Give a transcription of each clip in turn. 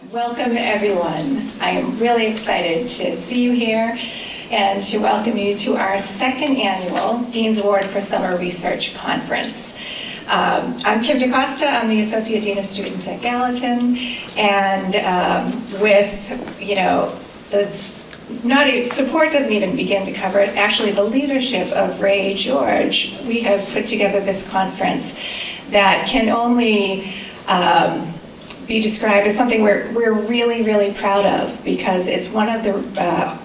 Welcome, everyone. I am really excited to see you here and to welcome you to our second annual Dean's Award for Summer Research Conference. I'm Kim DaCosta. I'm the Associate Dean of Students at Gallatin, and support doesn't even begin to cover it. Actually, the leadership of Ray George, we have put together this conference that can only be described as something we're really, really proud of, because it's one of the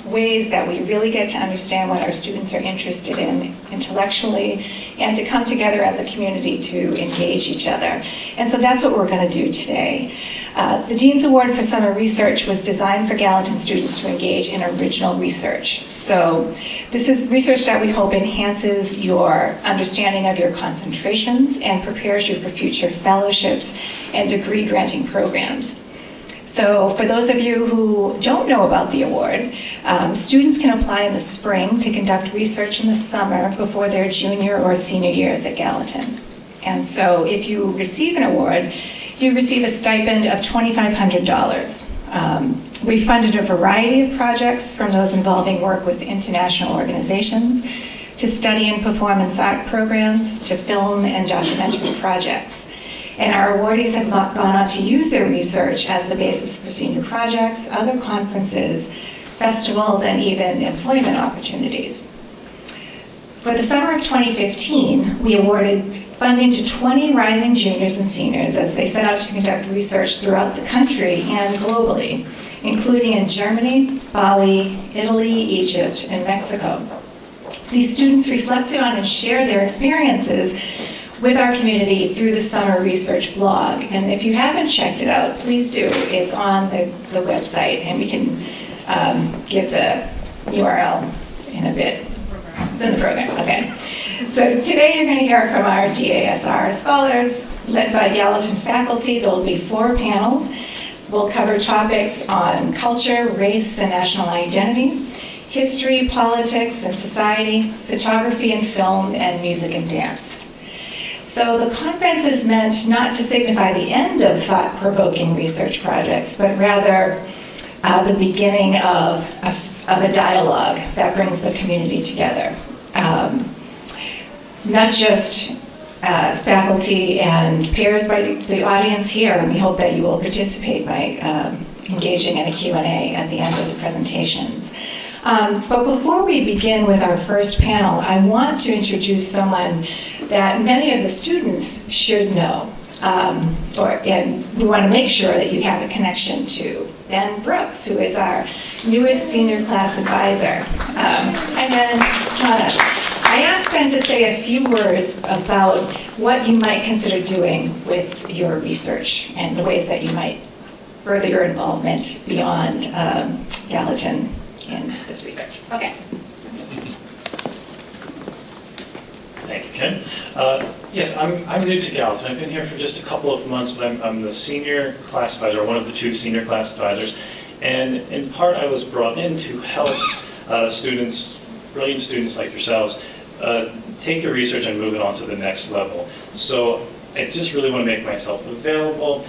ways that we really get to understand what our students are interested in intellectually and to come together as a community to engage each other. And so that's what we're going to do today. The Dean's Award for Summer Research was designed for Gallatin students to engage in original research. So this is research that we hope enhances your understanding of your concentrations and prepares you for future fellowships and degree granting programs. So for those of you who don't know about the award, students can apply in the spring to conduct research in the summer before their junior or senior years at Gallatin. And so if you receive an award, you receive a stipend of $2,500. We funded a variety of projects, from those involving work with international organizations, to study and performance art programs, to film and documentary projects. And our awardees have gone on to use their research as the basis for senior projects, other conferences, festivals, and even employment opportunities. For the summer of 2015, we awarded funding to 20 rising juniors and seniors as they set out to conduct research throughout the country and globally, including in Germany, Bali, Italy, Egypt, and Mexico. These students reflected on and shared their experiences with our community through the Summer Research blog. And if you haven't checked it out, please do. It's on the website, and we can give the URL in a bit. It's in the program, okay. So today you're going to hear from our GASR scholars, led by Gallatin faculty. There will be 4 panels. We'll cover topics on culture, race, and national identity, history, politics, and society, photography and film, and music and dance. So the conference is meant not to signify the end of thought-provoking research projects, but rather the beginning of a dialogue that brings the community together. Not just faculty and peers, but the audience here, and we hope that you will participate by engaging in a Q&A at the end of the presentations. But before we begin with our first panel, I want to introduce someone that many of the students should know, and we want to make sure that you have a connection to Ben Brooks, who is our newest senior class advisor. And then I asked Ben to say a few words about what you might consider doing with your research and the ways that you might further your involvement beyond Gallatin in this research. Okay. Thank you, Kim. Yes, I'm new to Gallatin. I've been here for just a couple of months, but I'm the senior class advisor, or one of the 2 senior class advisors. And in part, I was brought in to help students, brilliant students like yourselves, take your research and move it on to the next level. So I just really want to make myself available.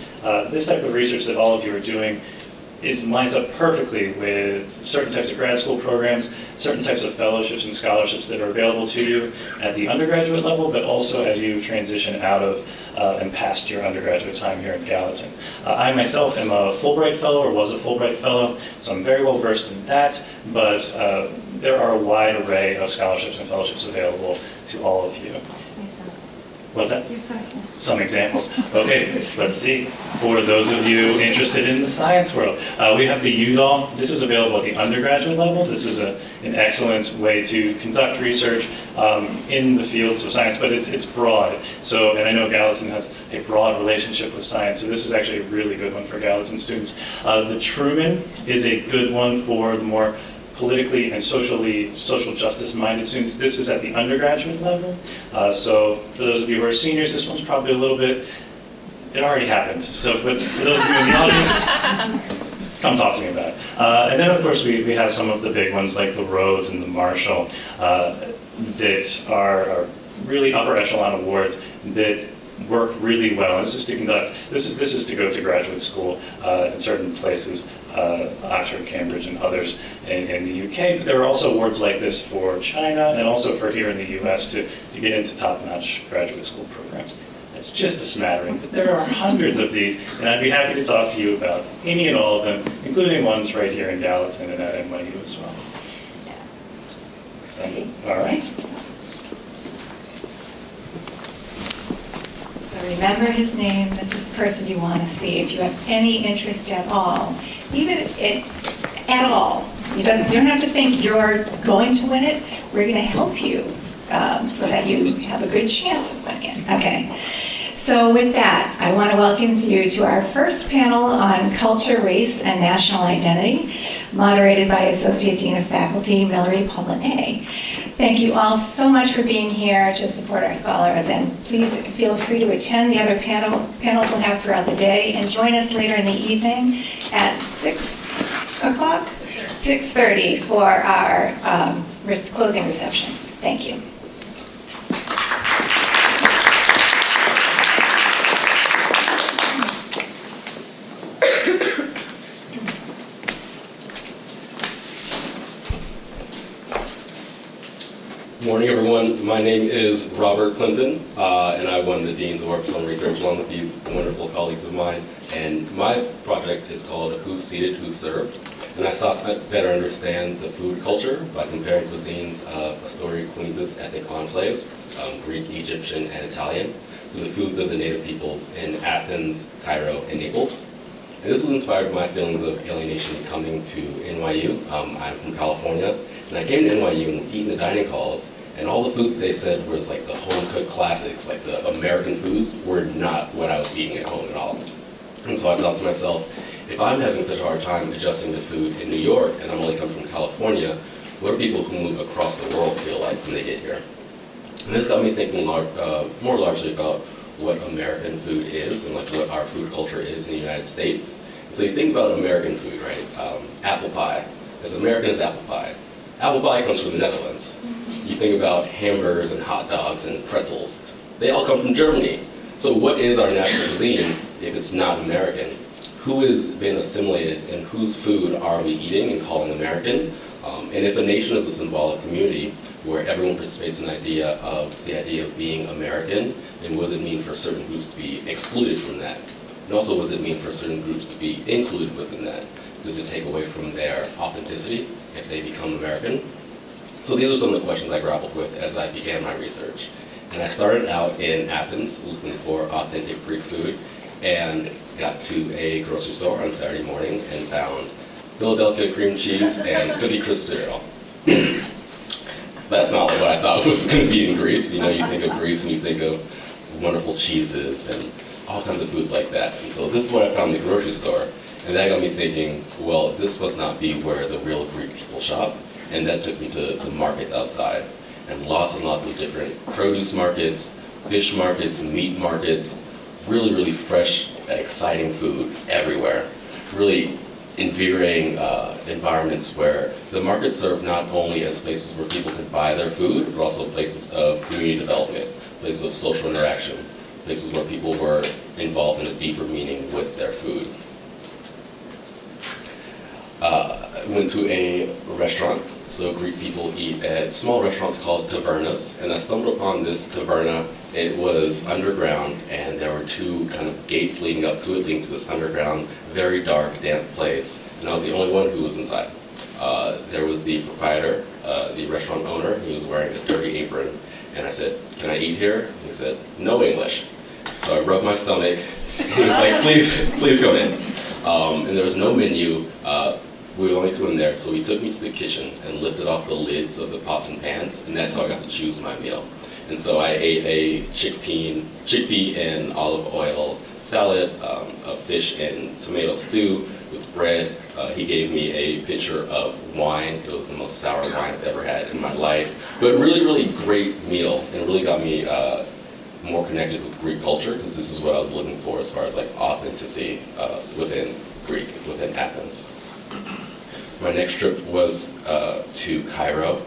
This type of research that all of you are doing lines up perfectly with certain types of grad school programs, certain types of fellowships and scholarships that are available to you at the undergraduate level, but also as you transition out of and past your undergraduate time here at Gallatin. I myself am a Fulbright Fellow, or was a Fulbright Fellow, so I'm very well versed in that, but there are a wide array of scholarships and fellowships available to all of you. What's that? Some examples. Okay, let's see. For those of you interested in the science world, we have the UDAL. This is available at the undergraduate level. This is an excellent way to conduct research in the fields of science, but it's broad. So, and I know Gallatin has a broad relationship with science, so this is actually a really good one for Gallatin students. The Truman is a good one for the more politically and social justice-minded students. This is at the undergraduate level. So for those of you who are seniors, this one's probably a little bit, it already happened. So, but for those of you in the audience, come talk to me about it. And then of course we have some of the big ones like the Rhodes and the Marshall that are really upper echelon awards that work really well. This is to go to graduate school in certain places, Oxford, Cambridge, and others in the UK. But there are also awards like this for China and also for here in the US to get into top-notch graduate school programs. It's just a smattering, but there are hundreds of these, and I'd be happy to talk to you about any and all of them, including ones right here in Gallatin and at NYU as well. All right. So remember his name. This is the person you want to see. If you have any interest at all, at all, you don't have to think you're going to win it. We're going to help you so that you have a good chance of winning it. Okay. So with that, I want to welcome you to our first panel on culture, race, and national identity, moderated by Associate Dean of Faculty, Millery Polyné. Thank you all so much for being here to support our scholars, and please feel free to attend the other panels we'll have throughout the day, and join us later in the evening at 6 o'clock? 6:30 for our closing reception. Thank you. Morning, everyone. My name is Robert Clinton, and I won the Dean's Award for Some Research along with these wonderful colleagues of mine. And my project is called Who's Seated, Who's Served? And I sought to better understand the food culture by comparing cuisines of Astoria, Queens' ethnic enclaves, Greek, Egyptian, and Italian, to the foods of the native peoples in Athens, Cairo, and Naples. And this was inspired by my feelings of alienation coming to NYU. I'm from California, and I came to NYU and eaten the dining halls, and all the food that they said was like the home-cooked classics, like the American foods, were not what I was eating at home at all. And so I thought to myself, if I'm having such a hard time adjusting to food in New York, and I'm only coming from California, what do people who move across the world feel like when they get here? And this got me thinking more largely about what American food is and like what our food culture is in the United States. And so you think about American food, right? Apple pie. As American as apple pie. Apple pie comes from the Netherlands. You think about hamburgers and hot dogs and pretzels. They all come from Germany. So what is our national cuisine if it's not American? Who has been assimilated and whose food are we eating and calling American? And if a nation is a symbolic community where everyone participates in the idea of being American, then what does it mean for certain groups to be excluded from that? And also what does it mean for certain groups to be included within that? Does it take away from their authenticity if they become American? So these are some of the questions I grappled with as I began my research. And I started out in Athens looking for authentic Greek food and got to a grocery store on Saturday morning and found Philadelphia cream cheese and Cookie Crisp cereal. That's not what I thought was going to be in Greece. You know, you think of Greece and you think of wonderful cheeses and all kinds of foods like that. And so this is what I found in the grocery store. And that got me thinking, well, this must not be where the real Greek people shop. And that took me to the markets outside. And lots of different produce markets, fish markets, meat markets, really fresh, exciting food everywhere. Really invigorating environments where the markets serve not only as places where people could buy their food, but also places of community development, places of social interaction, places where people were involved in a deeper meaning with their food. I went to a restaurant. So Greek people eat at small restaurants called tavernas, and I stumbled upon this taverna. It was underground, and there were two kind of gates leading up to it, leading to this underground, very dark, damp place, and I was the only one who was inside. There was the proprietor, the restaurant owner. He was wearing a dirty apron, and I said, "Can I eat here?" He said, "No English." So I rubbed my stomach. He was like, please come in. And there was no menu. We were only two in there, so he took me to the kitchen and lifted off the lids of the pots and pans, and that's how I got to choose my meal. And so I ate a chickpea and olive oil salad, a fish and tomato stew with bread. He gave me a pitcher of wine. It was the most sour wine I've ever had in my life. But really great meal, and really got me more connected with Greek culture, because this is what I was looking for as far as like authenticity within Greek, within Athens. My next trip was to Cairo.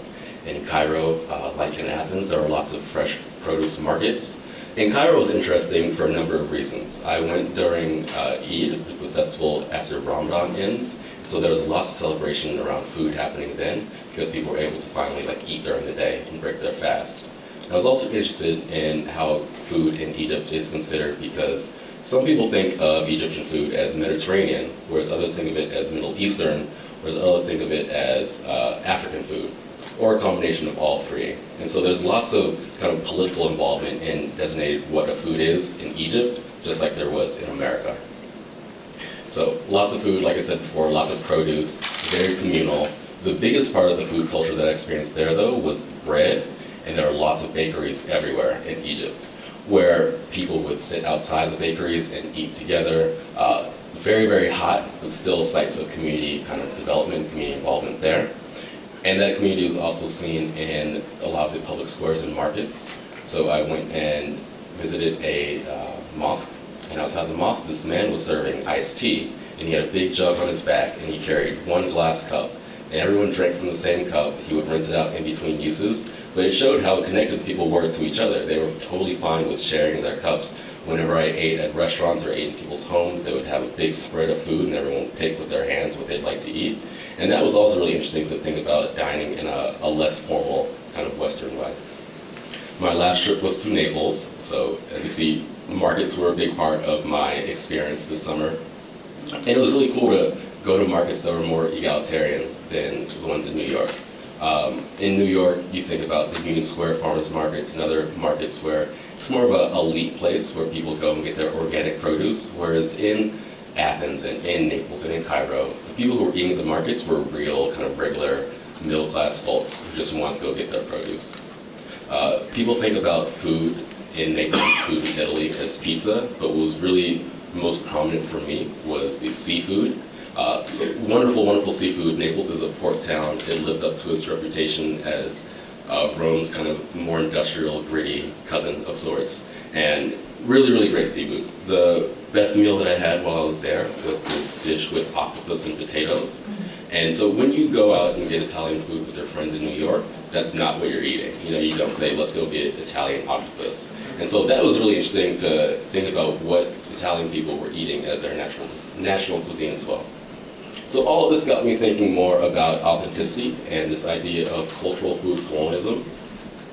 In Cairo, like in Athens, there were lots of fresh produce markets. And Cairo was interesting for a number of reasons. I went during Eid, which is the festival after Ramadan ends, so there was lots of celebration around food happening then, because people were able to finally eat during the day and break their fast. I was also interested in how food in Egypt is considered, because some people think of Egyptian food as Mediterranean, whereas others think of it as Middle Eastern, whereas others think of it as African food, or a combination of all three. And so there's lots of kind of political involvement in designating what a food is in Egypt, just like there was in America. So lots of food, like I said before, lots of produce, very communal. The biggest part of the food culture that I experienced there, though, was bread, and there are lots of bakeries everywhere in Egypt, where people would sit outside the bakeries and eat together. Very, very hot, but still sites of community kind of development, community involvement there. And that community was also seen in a lot of the public squares and markets. So I went and visited a mosque, and outside the mosque, this man was serving iced tea, and he had a big jug on his back, and he carried one glass cup, and everyone drank from the same cup. He would rinse it out in between uses, but it showed how connected people were to each other. They were totally fine with sharing their cups. Whenever I ate at restaurants or ate in people's homes, they would have a big spread of food, and everyone would pick with their hands what they'd like to eat. And that was also really interesting to think about dining in a less formal kind of Western way. My last trip was to Naples, so as you see, markets were a big part of my experience this summer. And it was really cool to go to markets that were more egalitarian than the ones in New York. In New York, you think about the Union Square farmers markets and other markets where it's more of an elite place where people go and get their organic produce, whereas in Athens and in Naples and in Cairo, the people who were eating at the markets were real kind of regular middle-class folks who just wanted to go get their produce. People think about food in Naples, food in Italy as pizza, but what was really most prominent for me was the seafood. So wonderful, wonderful seafood. Naples is a port town. It lived up to its reputation as Rome's kind of more industrial, gritty cousin of sorts. And really, really great seafood. The best meal that I had while I was there was this dish with octopus and potatoes. And so when you go out and get Italian food with your friends in New York, that's not what you're eating. You don't say, let's go get Italian octopus. And so that was really interesting to think about what Italian people were eating as their national cuisine as well. So all of this got me thinking more about authenticity and this idea of cultural food colonialism.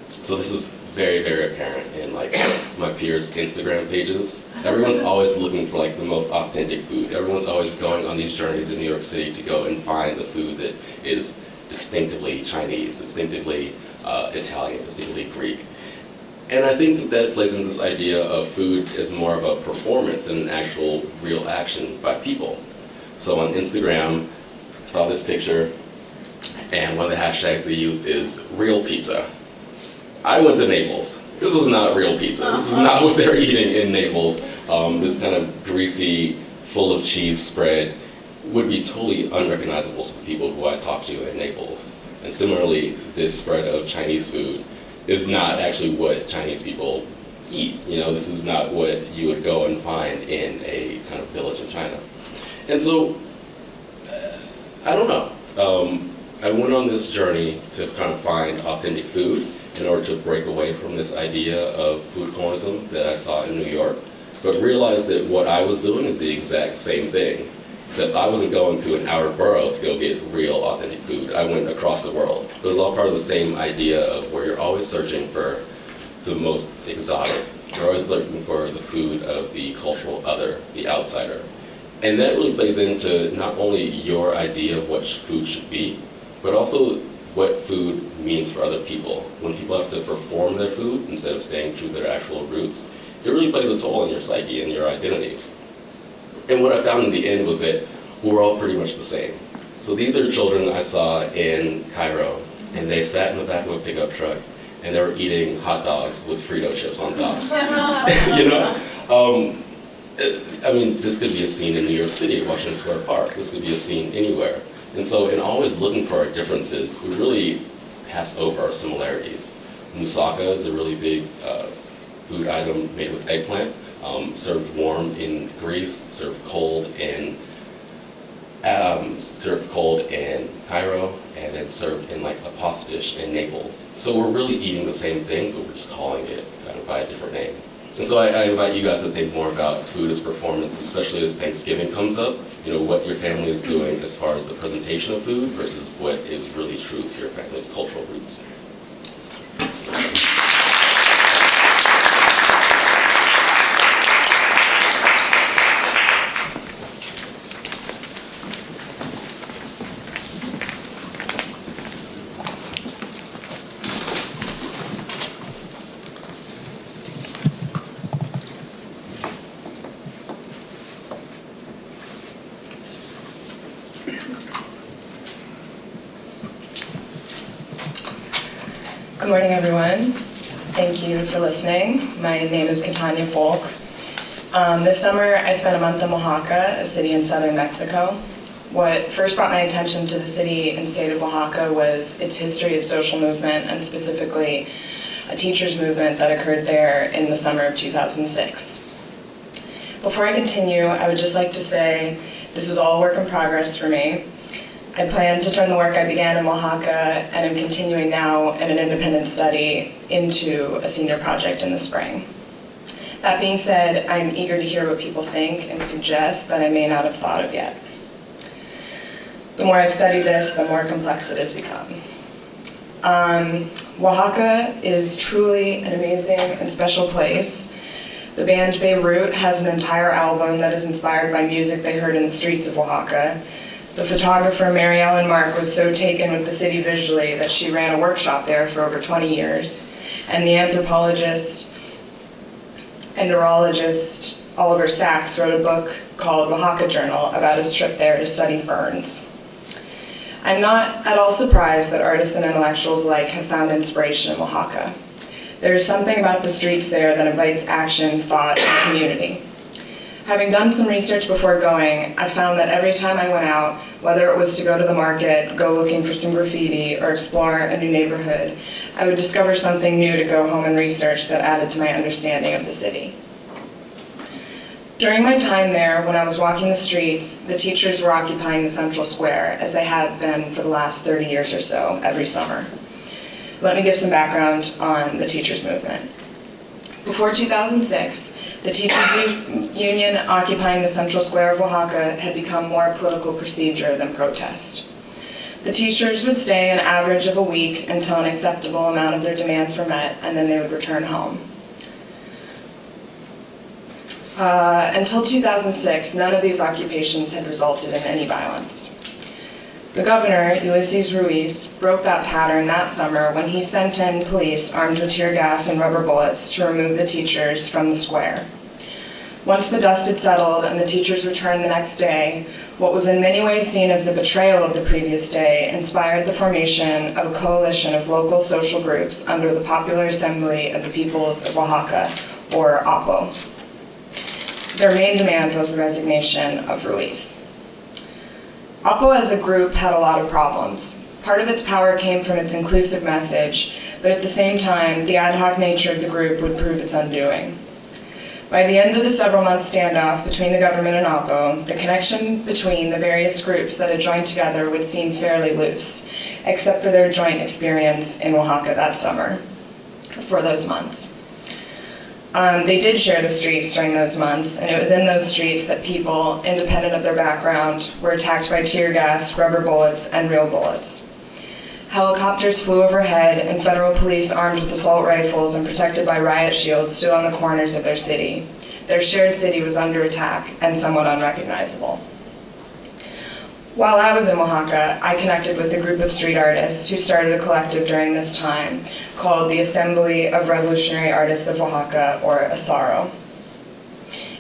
So this is very, very apparent in my peers' Instagram pages. Everyone's always looking for the most authentic food. Everyone's always going on these journeys in New York City to go and find the food that is distinctively Chinese, distinctively Italian, distinctively Greek. And I think that plays into this idea of food as more of a performance than an actual real action by people. So on Instagram, I saw this picture, and one of the hashtags they used is real pizza. I went to Naples. This is not real pizza. This is not what they're eating in Naples. This kind of greasy, full of cheese spread would be totally unrecognizable to the people who I talked to in Naples. And similarly, this spread of Chinese food is not actually what Chinese people eat. This is not what you would go and find in a kind of village in China. And so, I don't know. I went on this journey to kind of find authentic food in order to break away from this idea of food colonialism that I saw in New York, but realized that what I was doing is the exact same thing, except I wasn't going to an outer borough to go get real authentic food. I went across the world. It was all part of the same idea of where you're always searching for the most exotic. You're always looking for the food of the cultural other, the outsider. And that really plays into not only your idea of what food should be, but also what food means for other people. When people have to perform their food instead of staying true to their actual roots, it really plays a toll on your psyche and your identity. And what I found in the end was that we're all pretty much the same. So these are children I saw in Cairo, and they sat in the back of a pickup truck, and they were eating hot dogs with Frito chips on top. This could be a scene in New York City at Washington Square Park. This could be a scene anywhere. And so in always looking for our differences, we really pass over our similarities. Moussaka is a really big food item made with eggplant, served warm in Greece, served cold in Cairo, and then served in a pasta dish in Naples. So we're really eating the same thing, but we're just calling it kind of by a different name. And so I invite you guys to think more about food as performance, especially as Thanksgiving comes up. You know, what your family is doing as far as the presentation of food versus what is really true to your family's cultural roots. Good morning, everyone. Thank you for listening. My name is Kitania Folk. This summer, I spent a month in Oaxaca, a city in southern Mexico. What first brought my attention to the city and state of Oaxaca was its history of social movement, and specifically a teachers' movement that occurred there in the summer of 2006. Before I continue, I would just like to say this is all work in progress for me. I plan to turn the work I began in Oaxaca and am continuing now in an independent study into a senior project in the spring. That being said, I'm eager to hear what people think and suggest that I may not have thought of yet. The more I've studied this, the more complex it has become. Oaxaca is truly an amazing and special place. The band Beirut has an entire album that is inspired by music they heard in the streets of Oaxaca. The photographer Marielle and Mark was so taken with the city visually that she ran a workshop there for over 20 years. And the anthropologist and neurologist Oliver Sacks wrote a book called Oaxaca Journal about his trip there to study ferns. I'm not at all surprised that artists and intellectuals alike have found inspiration in Oaxaca. There's something about the streets there that invites action, thought, and community. Having done some research before going, I found that every time I went out, whether it was to go to the market, go looking for some graffiti, or explore a new neighborhood, I would discover something new to go home and research that added to my understanding of the city. During my time there, when I was walking the streets, the teachers were occupying the central square, as they have been for the last 30 years or so, every summer. Let me give some background on the teachers' movement. Before 2006, the teachers' union occupying the central square of Oaxaca had become more a political procedure than protest. The teachers would stay an average of a week until an acceptable amount of their demands were met, and then they would return home. Until 2006, none of these occupations had resulted in any violence. The governor, Ulysses Ruiz, broke that pattern that summer when he sent in police armed with tear gas and rubber bullets to remove the teachers from the square. Once the dust had settled and the teachers returned the next day, what was in many ways seen as a betrayal of the previous day inspired the formation of a coalition of local social groups under the Popular Assembly of the Peoples of Oaxaca, or APO. Their main demand was the resignation of Ruiz. APO as a group had a lot of problems. Part of its power came from its inclusive message, but at the same time, the ad hoc nature of the group would prove its undoing. By the end of the several-month standoff between the government and APO, the connection between the various groups that had joined together would seem fairly loose, except for their joint experience in Oaxaca that summer, for those months. They did share the streets during those months, and it was in those streets that people, independent of their background, were attacked by tear gas, rubber bullets, and real bullets. Helicopters flew overhead, and federal police armed with assault rifles and protected by riot shields stood on the corners of their city. Their shared city was under attack and somewhat unrecognizable. While I was in Oaxaca, I connected with a group of street artists who started a collective during this time called the Assembly of Revolutionary Artists of Oaxaca, or ASARO.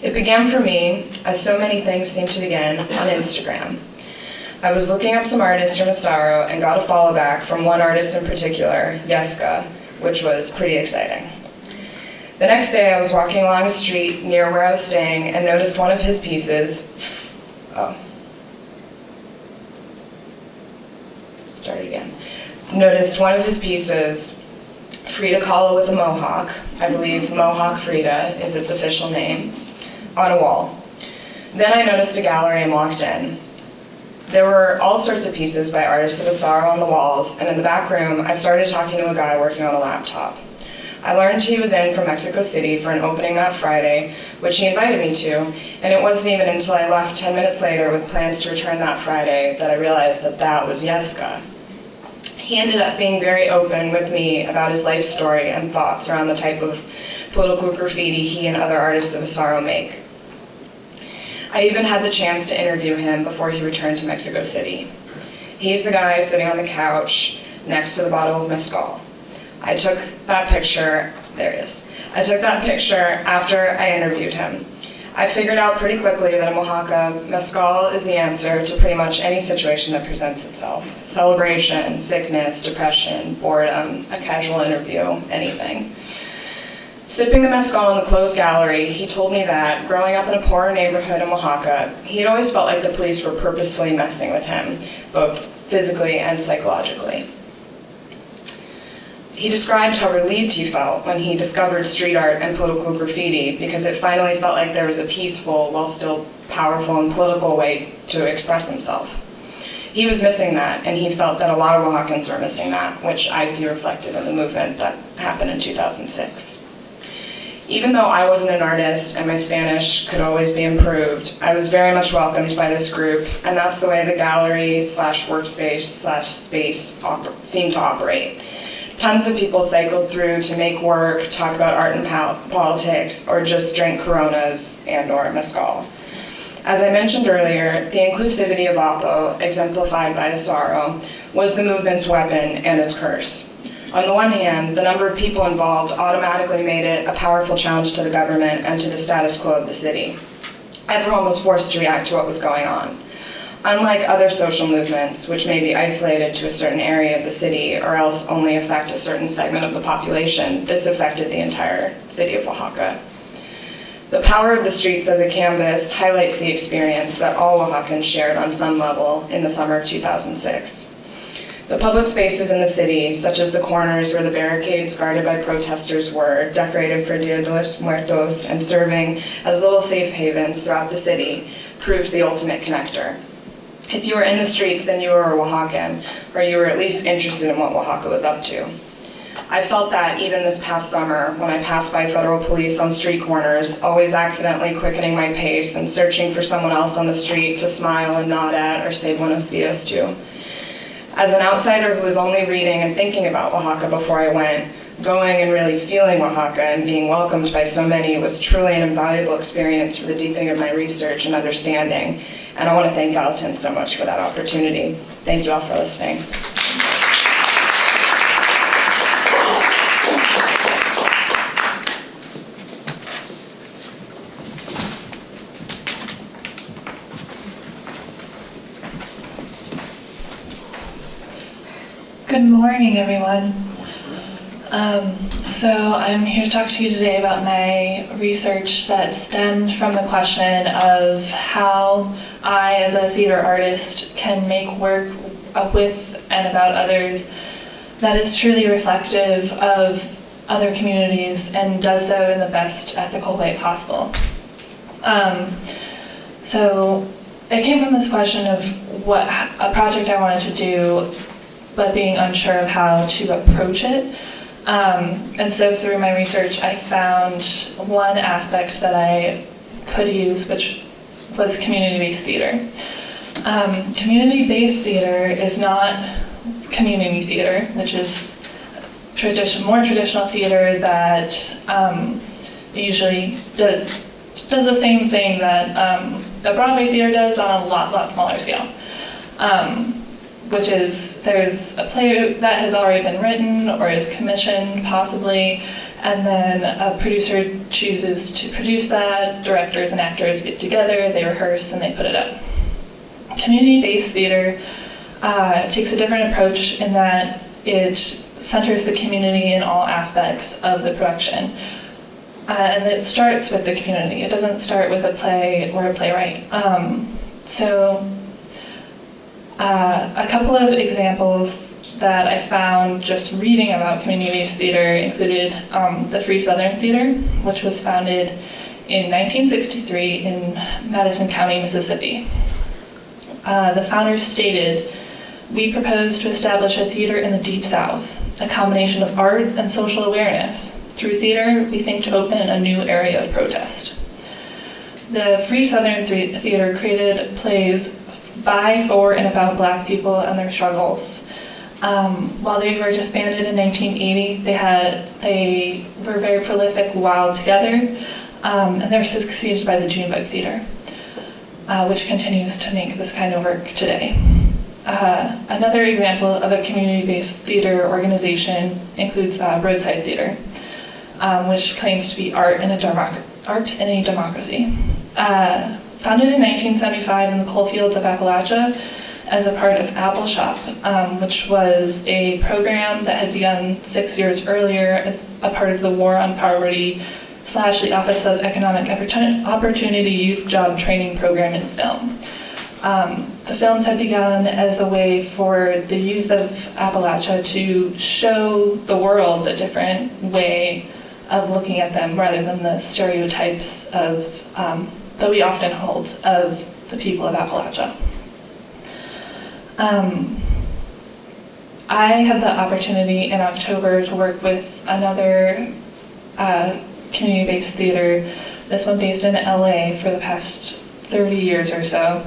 It began for me, as so many things seem to begin, on Instagram. I was looking up some artists from ASARO and got a follow back from one artist in particular, Yeska, which was pretty exciting. The next day I was walking along a street near where I was staying and noticed one of his pieces, noticed one of his pieces, Frida Kahlo with a mohawk, I believe Mohawk Frida is its official name, on a wall. Then I noticed a gallery and walked in. There were all sorts of pieces by artists of ASARO on the walls, and in the back room I started talking to a guy working on a laptop. I learned he was in from Mexico City for an opening that Friday, which he invited me to, and it wasn't even until I left 10 minutes later with plans to return that Friday that I realized that that was Yeska. He ended up being very open with me about his life story and thoughts around the type of political graffiti he and other artists of Asaro make. I even had the chance to interview him before he returned to Mexico City. He's the guy sitting on the couch next to the bottle of mezcal. I took that picture, there it is. I took that picture after I interviewed him. I figured out pretty quickly that in Oaxaca, mezcal is the answer to pretty much any situation that presents itself. Celebration, sickness, depression, boredom, a casual interview, anything. Sipping the mezcal in the closed gallery, he told me that, growing up in a poorer neighborhood in Oaxaca, he had always felt like the police were purposefully messing with him, both physically and psychologically. He described how relieved he felt when he discovered street art and political graffiti because it finally felt like there was a peaceful, while still powerful and political way to express himself. He was missing that, and he felt that a lot of Oaxacans were missing that, which I see reflected in the movement that happened in 2006. Even though I wasn't an artist and my Spanish could always be improved, I was very much welcomed by this group, and that's the way the gallery/workspace/space seemed to operate. Tons of people cycled through to make work, talk about art and politics, or just drink Coronas and/or mezcal. As I mentioned earlier, the inclusivity of Apo, exemplified by Asaro, was the movement's weapon and its curse. On the one hand, the number of people involved automatically made it a powerful challenge to the government and to the status quo of the city. Everyone was forced to react to what was going on. Unlike other social movements, which may be isolated to a certain area of the city or else only affect a certain segment of the population, this affected the entire city of Oaxaca. The power of the streets as a canvas highlights the experience that all Oaxacans shared on some level in the summer of 2006. The public spaces in the city, such as the corners where the barricades guarded by protesters were, decorated for Dia de los Muertos and serving as little safe havens throughout the city, proved the ultimate connector. If you were in the streets, then you were a Oaxacan, or you were at least interested in what Oaxaca was up to. I felt that even this past summer, when I passed by federal police on street corners, always accidentally quickening my pace and searching for someone else on the street to smile and nod at or say buenos dias to. As an outsider who was only reading and thinking about Oaxaca before I went, going and really feeling Oaxaca and being welcomed by so many was truly an invaluable experience for the deepening of my research and understanding. And I want to thank Gallatin so much for that opportunity. Thank you all for listening. Good morning, everyone. So I'm here to talk to you today about my research that stemmed from the question of how I, as a theater artist, can make work with and about others that is truly reflective of other communities and does so in the best ethical way possible. So it came from this question of what a project I wanted to do, but being unsure of how to approach it. And so through my research, I found one aspect that I could use, which was community-based theater. Community-based theater is not community theater, which is more traditional theater that usually does the same thing that a Broadway theater does on a lot smaller scale. Which is, there's a play that has already been written or is commissioned possibly, and then a producer chooses to produce that, directors and actors get together, they rehearse, and they put it up. Community-based theater takes a different approach in that it centers the community in all aspects of the production. And it starts with the community. It doesn't start with a play or a playwright. A couple of examples that I found just reading about community-based theater included the Free Southern Theater, which was founded in 1963 in Madison County, Mississippi. The founders stated, "We propose to establish a theater in the Deep South, a combination of art and social awareness. through theater, we think, to open a new area of protest. The Free Southern Theater created plays by, for, and about Black people and their struggles. While they were disbanded in 1980, they were very prolific while together, and they're succeeded by the Junebug Theater, which continues to make this kind of work today. Another example of a community-based theater organization includes Roadside Theater, which claims to be art in a democracy. Founded in 1975 in the coal fields of Appalachia as a part of Apple Shop, which was a program that had begun 6 years earlier as a part of the War on Poverty / the Office of Economic Opportunity Youth Job Training Program in film. The films had begun as a way for the youth of Appalachia to show the world a different way of looking at them rather than the stereotypes of that we often hold of the people of Appalachia. I had the opportunity in October to work with another community-based theater, this one based in LA for the past 30 years or so.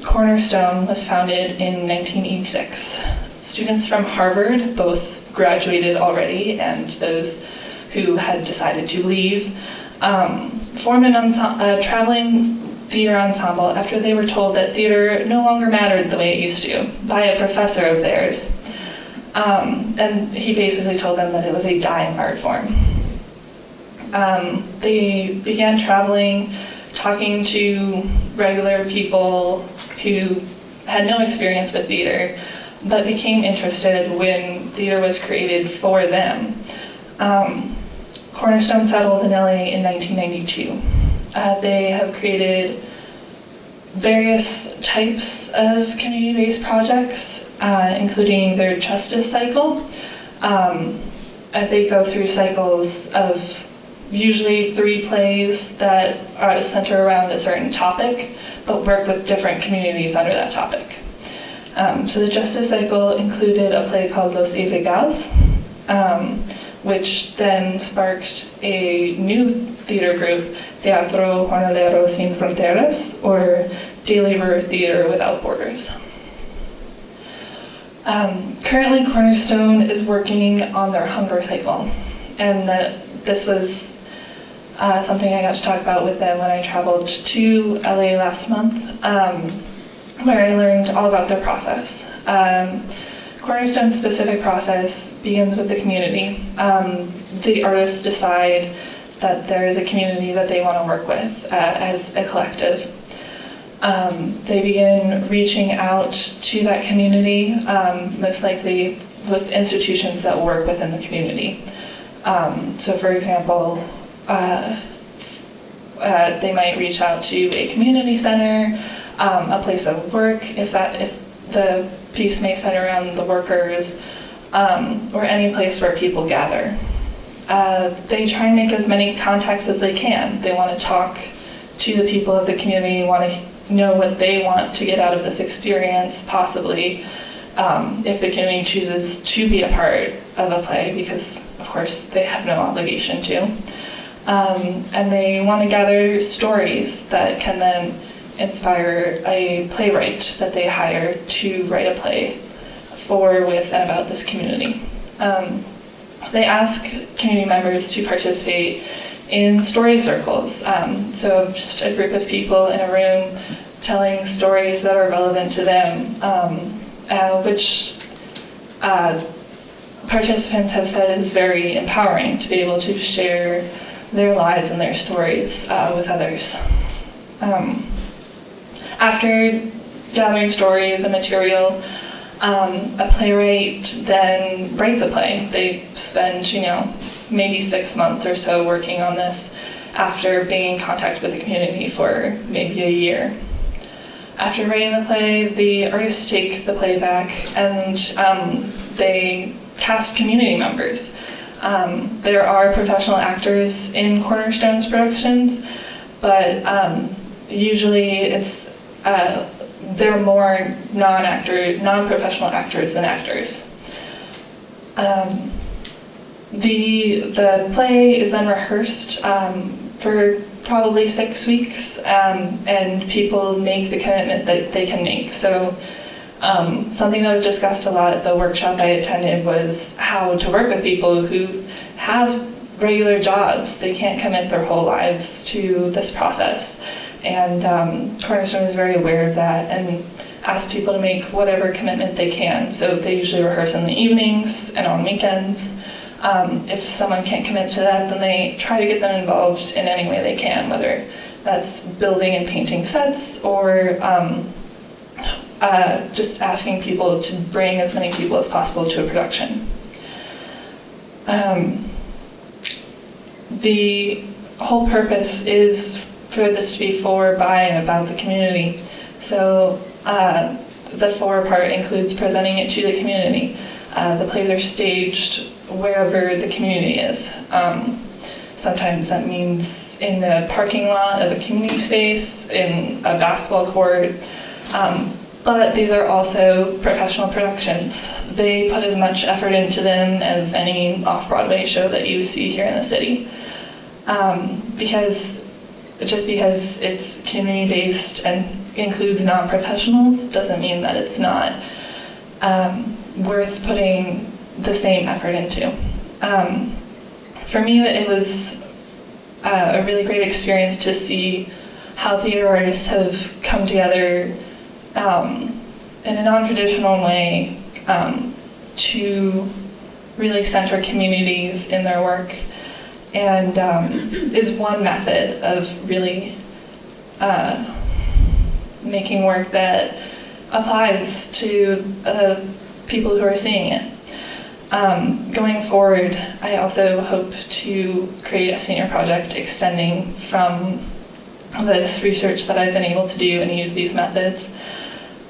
Cornerstone was founded in 1986. Students from Harvard, both graduated already and those who had decided to leave, formed a traveling theater ensemble after they were told that theater no longer mattered the way it used to by a professor of theirs. And he basically told them that it was a dying art form. They began traveling, talking to regular people who had no experience with theater, but became interested when theater was created for them. Cornerstone settled in LA in 1992. They have created various types of community-based projects, including their justice cycle. They go through cycles of usually 3 plays that are centered around a certain topic, but work with different communities under that topic. So the justice cycle included a play called Los Ilegales, which then sparked a new theater group, Teatro Jornalero Sin Fronteras, or Day Labor Theater Without Borders. Currently, Cornerstone is working on their hunger cycle, and this was something I got to talk about with them when I traveled to LA last month, where I learned all about their process. Cornerstone's specific process begins with the community. The artists decide that there is a community that they want to work with as a collective. They begin reaching out to that community, most likely with institutions that work within the community. So for example, they might reach out to a community center, a place of work, if the piece may center around the workers, or any place where people gather. They try and make as many contacts as they can. They want to talk to the people of the community, want to know what they want to get out of this experience, possibly, if the community chooses to be a part of a play, because of course they have no obligation to. And they want to gather stories that can then inspire a playwright that they hire to write a play for, with, and about this community. They ask community members to participate in story circles. So just a group of people in a room telling stories that are relevant to them, which participants have said is very empowering to be able to share their lives and their stories with others. After gathering stories and material, a playwright then writes a play. They spend, maybe 6 months or so working on this after being in contact with the community for maybe a year. After writing the play, the artists take the play back and they cast community members. There are professional actors in Cornerstone's productions, but usually they're more non-professional actors than actors. The play is then rehearsed for probably 6 weeks, and people make the commitment that they can make. So something that was discussed a lot at the workshop I attended was how to work with people who have regular jobs. They can't commit their whole lives to this process. And Cornerstone is very aware of that and asks people to make whatever commitment they can. So they usually rehearse in the evenings and on weekends. If someone can't commit to that, then they try to get them involved in any way they can, whether that's building and painting sets or just asking people to bring as many people as possible to a production. The whole purpose is for this to be for, by, and about the community. So the for part includes presenting it to the community. The plays are staged wherever the community is. Sometimes that means in the parking lot of a community space, in a basketball court, but these are also professional productions. They put as much effort into them as any off-Broadway show that you see here in the city. Because it's community-based and includes non-professionals doesn't mean that it's not worth putting the same effort into. For me, it was a really great experience to see how theater artists have come together in a non-traditional way to really center communities in their work, and is one method of really making work that applies to people who are seeing it. Going forward, I also hope to create a senior project extending from this research that I've been able to do and use these methods.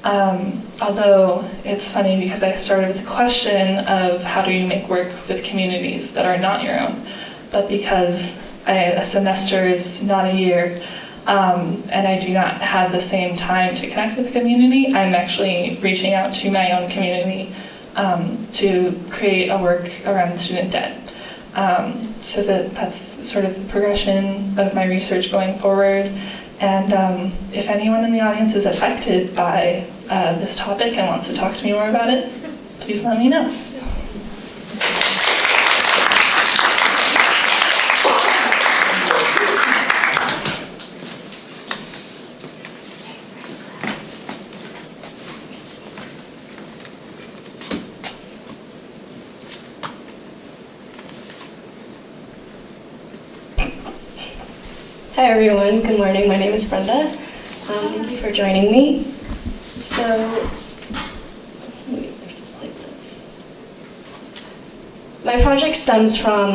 Although it's funny because I started with the question of how do you make work with communities that are not your own, but because a semester is not a year, and I do not have the same time to connect with the community, I'm actually reaching out to my own community to create a work around student debt. So that's sort of the progression of my research going forward. And if anyone in the audience is affected by this topic and wants to talk to me more about it, please let me know. Hi everyone, good morning. My name is Brenda. Thank you for joining me. So, let me like this. My project stems from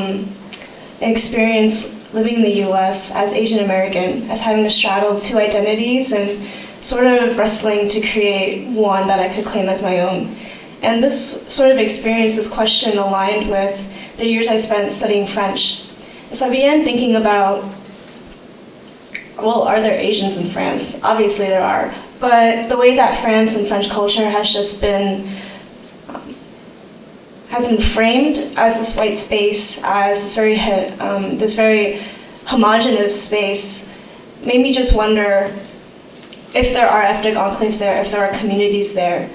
an experience living in the US as Asian American, as having to straddle two identities and sort of wrestling to create one that I could claim as my own. And this sort of experience, this question aligned with the years I spent studying French. So I began thinking about, well, are there Asians in France? Obviously there are, but the way that France and French culture has just been framed as this white space, as this very homogenous space, made me just wonder if there are ethnic enclaves there, if there are communities there,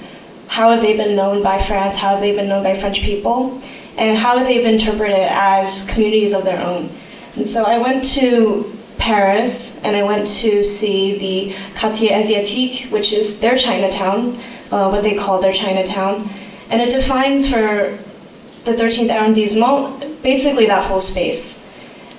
how have they been known by France, how have they been known by French people, and how have they been interpreted as communities of their own. And so I went to Paris, and I went to see the Quartier Asiatique, which is their Chinatown, what they call their Chinatown, and it defines for the 13th arrondissement basically that whole space.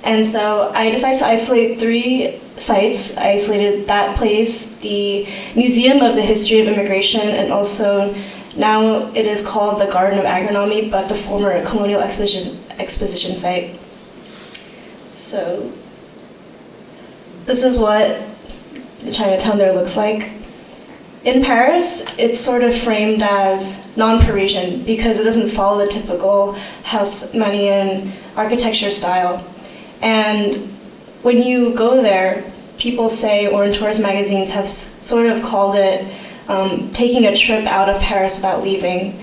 And so I decided to isolate 3 sites. I isolated that place, the Museum of the History of Immigration, and also now it is called the Garden of Agronomy, but the former colonial exposition site. So this is what the Chinatown there looks like. In Paris, it's sort of framed as non-Parisian because it doesn't follow the typical Haussmannian architecture style. And when you go there, people say, or in tourist magazines have sort of called it taking a trip out of Paris without leaving.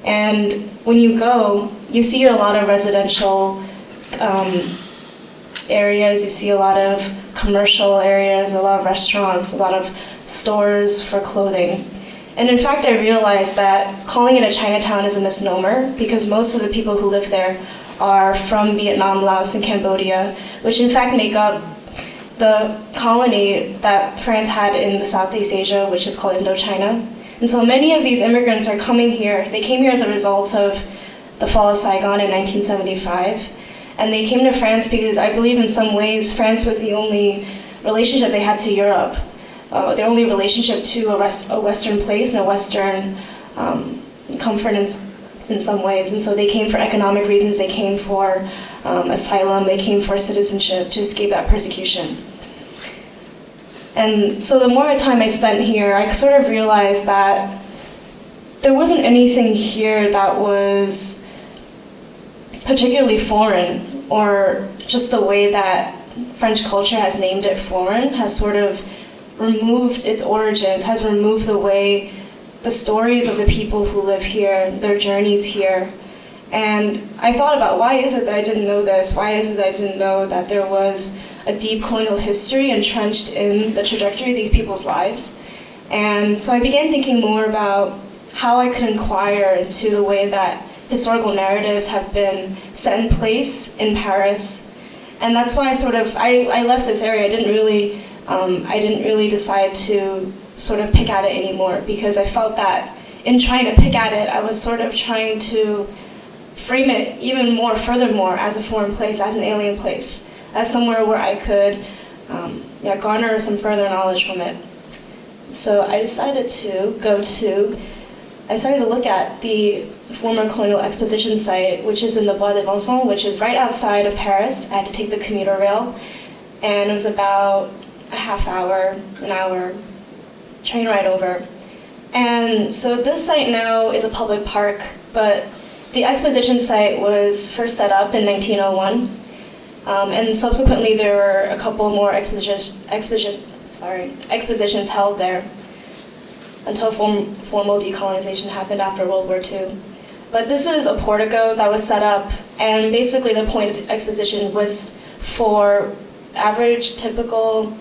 And when you go, you see a lot of residential areas, you see a lot of commercial areas, a lot of restaurants, a lot of stores for clothing. And in fact, I realized that calling it a Chinatown is a misnomer because most of the people who live there are from Vietnam, Laos, and Cambodia, which in fact make up the colony that France had in the Southeast Asia, which is called Indochina. And so many of these immigrants are coming here. They came here as a result of the fall of Saigon in 1975. And they came to France because I believe in some ways France was the only relationship they had to Europe, their only relationship to a Western place and a Western comfort in some ways. And so they came for economic reasons, they came for asylum, they came for citizenship to escape that persecution. And so the more time I spent here, I sort of realized that there wasn't anything here that was particularly foreign, or just the way that French culture has named it foreign has sort of removed its origins, has removed the way the stories of the people who live here, their journeys here. And I thought about why is it that I didn't know this? Why is it that I didn't know that there was a deep colonial history entrenched in the trajectory of these people's lives? And so I began thinking more about how I could inquire into the way that historical narratives have been set in place in Paris. And that's why I left this area. I didn't really decide to sort of pick at it anymore, because I felt that in trying to pick at it, I was sort of trying to frame it even more, furthermore, as a foreign place, as an alien place, as somewhere where I could garner some further knowledge from it. So I decided to I started to look at the former colonial exposition site, which is in the Bois de Vincennes, which is right outside of Paris. I had to take the commuter rail, and it was about a half hour, an hour train ride over. And so this site now is a public park, but the exposition site was first set up in 1901, and subsequently there were a couple more expositions held there until formal decolonization happened after World War II. But this is a portico that was set up, and basically the point of the exposition was for average, typical,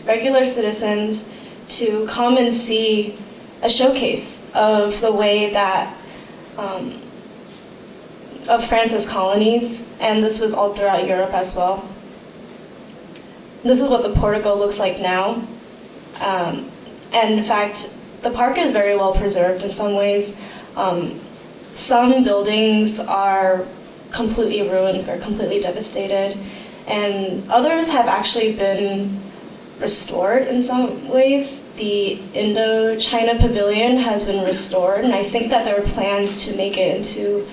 regular citizens to come and see a showcase of the way that of France's colonies, and this was all throughout Europe as well. This is what the portico looks like now, and in fact, the park is very well preserved in some ways. Some buildings are completely ruined or completely devastated, and others have actually been restored in some ways. The Indochina Pavilion has been restored, and I think that there are plans to make it into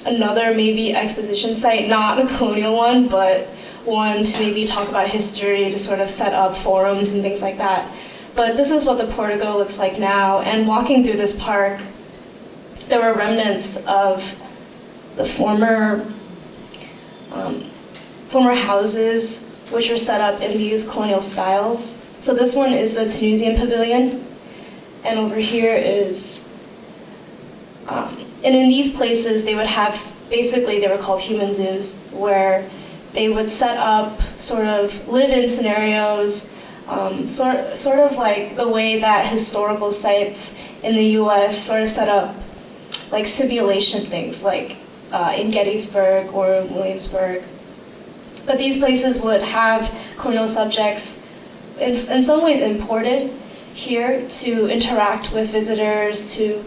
another maybe exposition site, not a colonial one, but one to maybe talk about history, to sort of set up forums and things like that. But this is what the portico looks like now, and walking through this park, there were remnants of the former houses which were set up in these colonial styles. So this one is the Tunisian Pavilion, and over here is, and in these places they would have, basically they were called human zoos, where they would set up sort of live-in scenarios, sort of like the way that historical sites in the US sort of set up like simulation things, like in Gettysburg or Williamsburg. But these places would have colonial subjects in some ways imported here to interact with visitors, to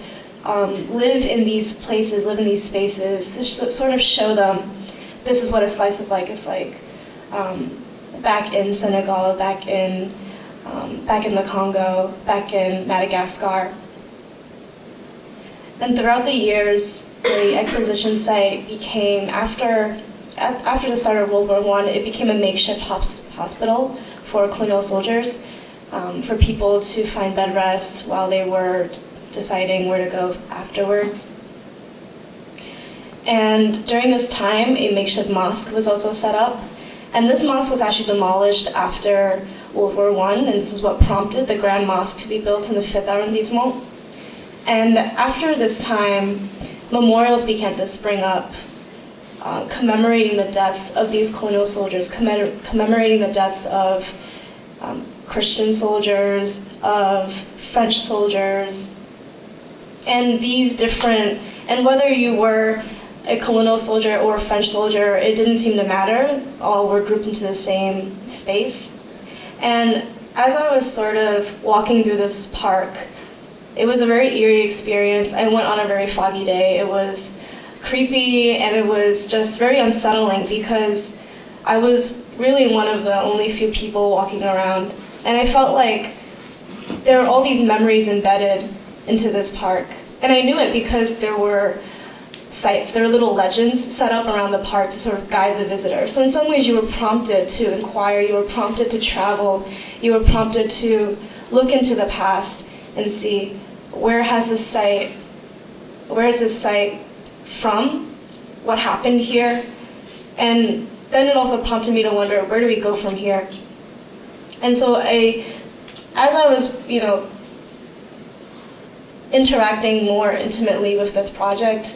live in these places, live in these spaces, to sort of show them this is what a slice of life is like. Back in Senegal, back in the Congo, back in Madagascar. And throughout the years, the exposition site became, after the start of World War I, it became a makeshift hospital for colonial soldiers, for people to find bed rest while they were deciding where to go afterwards. And during this time, a makeshift mosque was also set up. And this mosque was actually demolished after World War I, and this is what prompted the Grand Mosque to be built in the 5th arrondissement. And after this time, memorials began to spring up, commemorating the deaths of these colonial soldiers, commemorating the deaths of Christian soldiers, of French soldiers, and these different, and whether you were a colonial soldier or a French soldier, it didn't seem to matter. All were grouped into the same space. And as I was sort of walking through this park, it was a very eerie experience. I went on a very foggy day. It was creepy and it was just very unsettling because I was really one of the only few people walking around. And I felt like there were all these memories embedded into this park. And I knew it because there were sites, there were little legends set up around the park to sort of guide the visitor. So in some ways you were prompted to inquire, you were prompted to travel, you were prompted to look into the past and see where is this site from, what happened here, and then it also prompted me to wonder, where do we go from here? And so as I was, interacting more intimately with this project,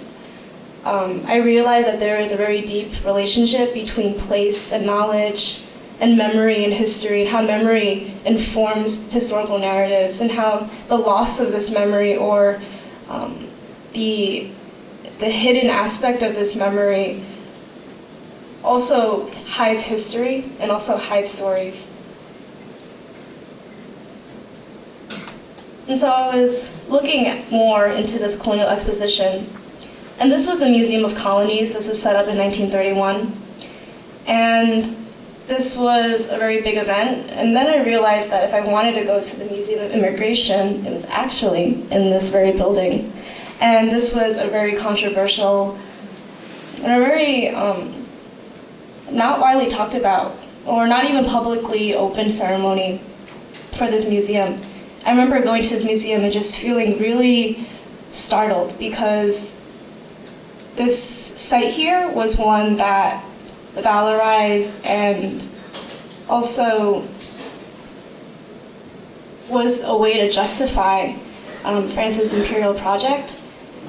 I realized that there is a very deep relationship between place and knowledge and memory and history, and how memory informs historical narratives, and how the loss of this memory or the hidden aspect of this memory also hides history and also hides stories. And so I was looking more into this colonial exposition. And this was the Museum of Colonies. This was set up in 1931. And this was a very big event. And then I realized that if I wanted to go to the Museum of Immigration, it was actually in this very building. And this was a very controversial and a very not widely talked about, or not even publicly open ceremony for this museum. I remember going to this museum and just feeling really startled because this site here was one that valorized and also was a way to justify France's imperial project.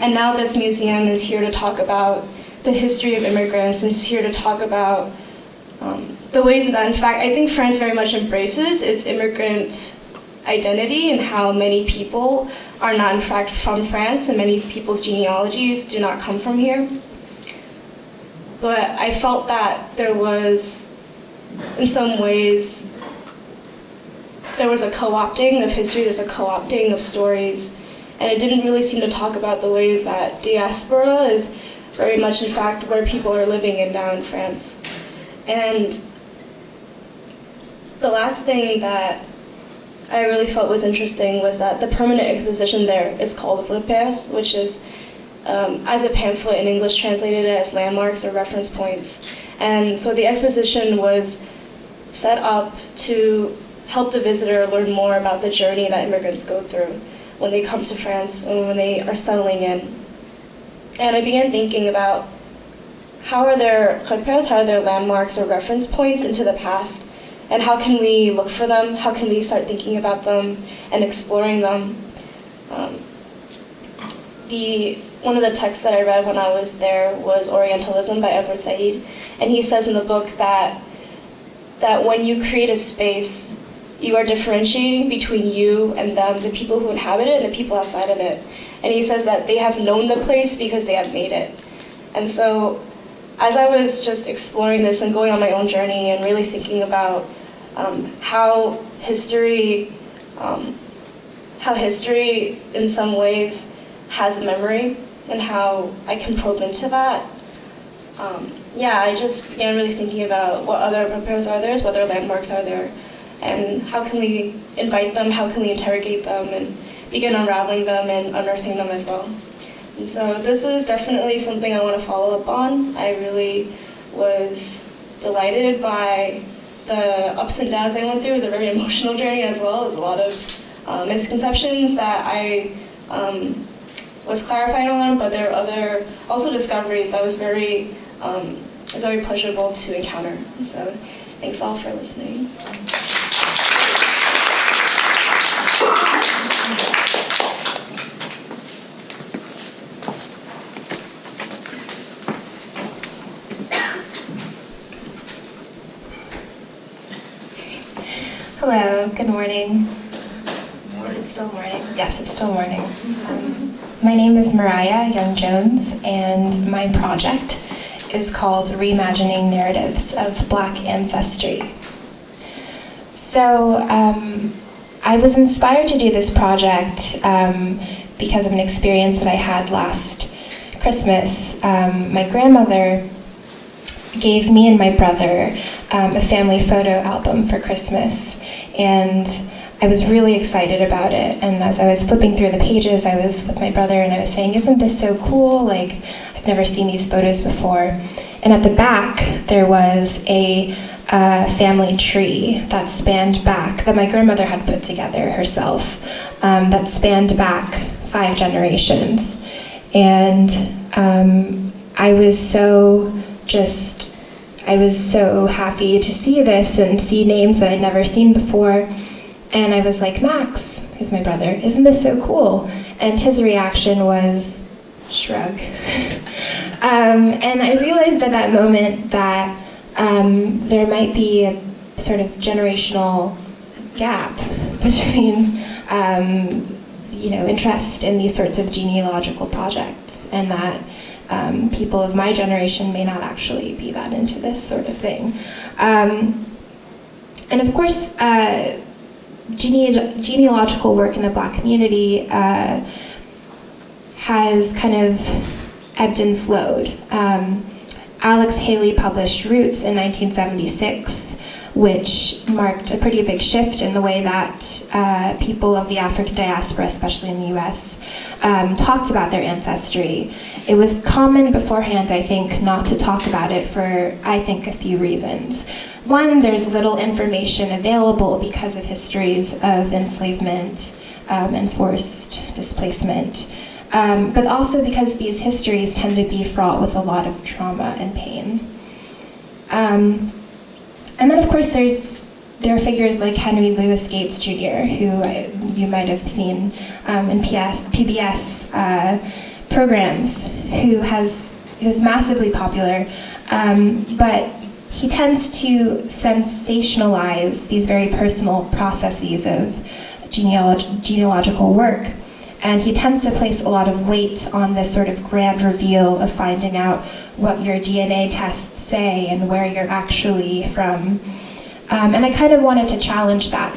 And now this museum is here to talk about the history of immigrants, and it's here to talk about the ways that, in fact, I think France very much embraces its immigrant identity and how many people are not in fact from France, and many people's genealogies do not come from here. But I felt that there was, in some ways, there was a co-opting of history, there's a co-opting of stories, and it didn't really seem to talk about the ways that diaspora is very much, in fact, where people are living in now in France. And the last thing that I really felt was interesting was that the permanent exposition there is called Repères, which is, as a pamphlet in English, translated as landmarks or reference points. And so the exposition was set up to help the visitor learn more about the journey that immigrants go through when they come to France and when they are settling in. And I began thinking about how are there repères, how are there landmarks or reference points into the past, and how can we look for them? How can we start thinking about them and exploring them? One of the texts that I read when I was there was Orientalism by Edward Said, and he says in the book that when you create a space, you are differentiating between you and them, the people who inhabit it and the people outside of it. And he says that they have known the place because they have made it. And so as I was just exploring this and going on my own journey and really thinking about how history in some ways has a memory and how I can probe into that, I just began really thinking about what other repères are there, what other landmarks are there, and how can we invite them, how can we interrogate them, and begin unraveling them and unearthing them as well. And so this is definitely something I want to follow up on. I really was delighted by the ups and downs I went through. It was a very emotional journey as well. There's a lot of misconceptions that I was clarified on, but there were other also discoveries that was very pleasurable to encounter. And so thanks all for listening. Hello, good morning. Is it still morning? Yes, it's still morning. My name is Mariah Young-Jones, and my project is called Reimagining Narratives of Black Ancestry. So I was inspired to do this project because of an experience that I had last Christmas. My grandmother gave me and my brother a family photo album for Christmas, and I was really excited about it. And as I was flipping through the pages, I was with my brother and I was saying, isn't this so cool? Like, I've never seen these photos before. And at the back, there was a family tree that spanned back, that my grandmother had put together herself, that spanned back 5 generations. And I was so happy to see this and see names that I'd never seen before. And I was like, Max, who's my brother, isn't this so cool? And his reaction was, shrug. And I realized at that moment that there might be a sort of generational gap between interest in these sorts of genealogical projects, and that people of my generation may not actually be that into this sort of thing. And of course, genealogical work in the Black community has kind of ebbed and flowed. Alex Haley published Roots in 1976, which marked a pretty big shift in the way that people of the African diaspora, especially in the US, talked about their ancestry. It was common beforehand, I think, not to talk about it for, I think, a few reasons. One, there's little information available because of histories of enslavement and forced displacement. But also because these histories tend to be fraught with a lot of trauma and pain. And then, of course, there are figures like Henry Louis Gates Jr., who you might have seen in PBS programs, who's massively popular, but he tends to sensationalize these very personal processes of genealogical work. And he tends to place a lot of weight on this sort of grand reveal of finding out what your DNA tests say and where you're actually from. And I kind of wanted to challenge that.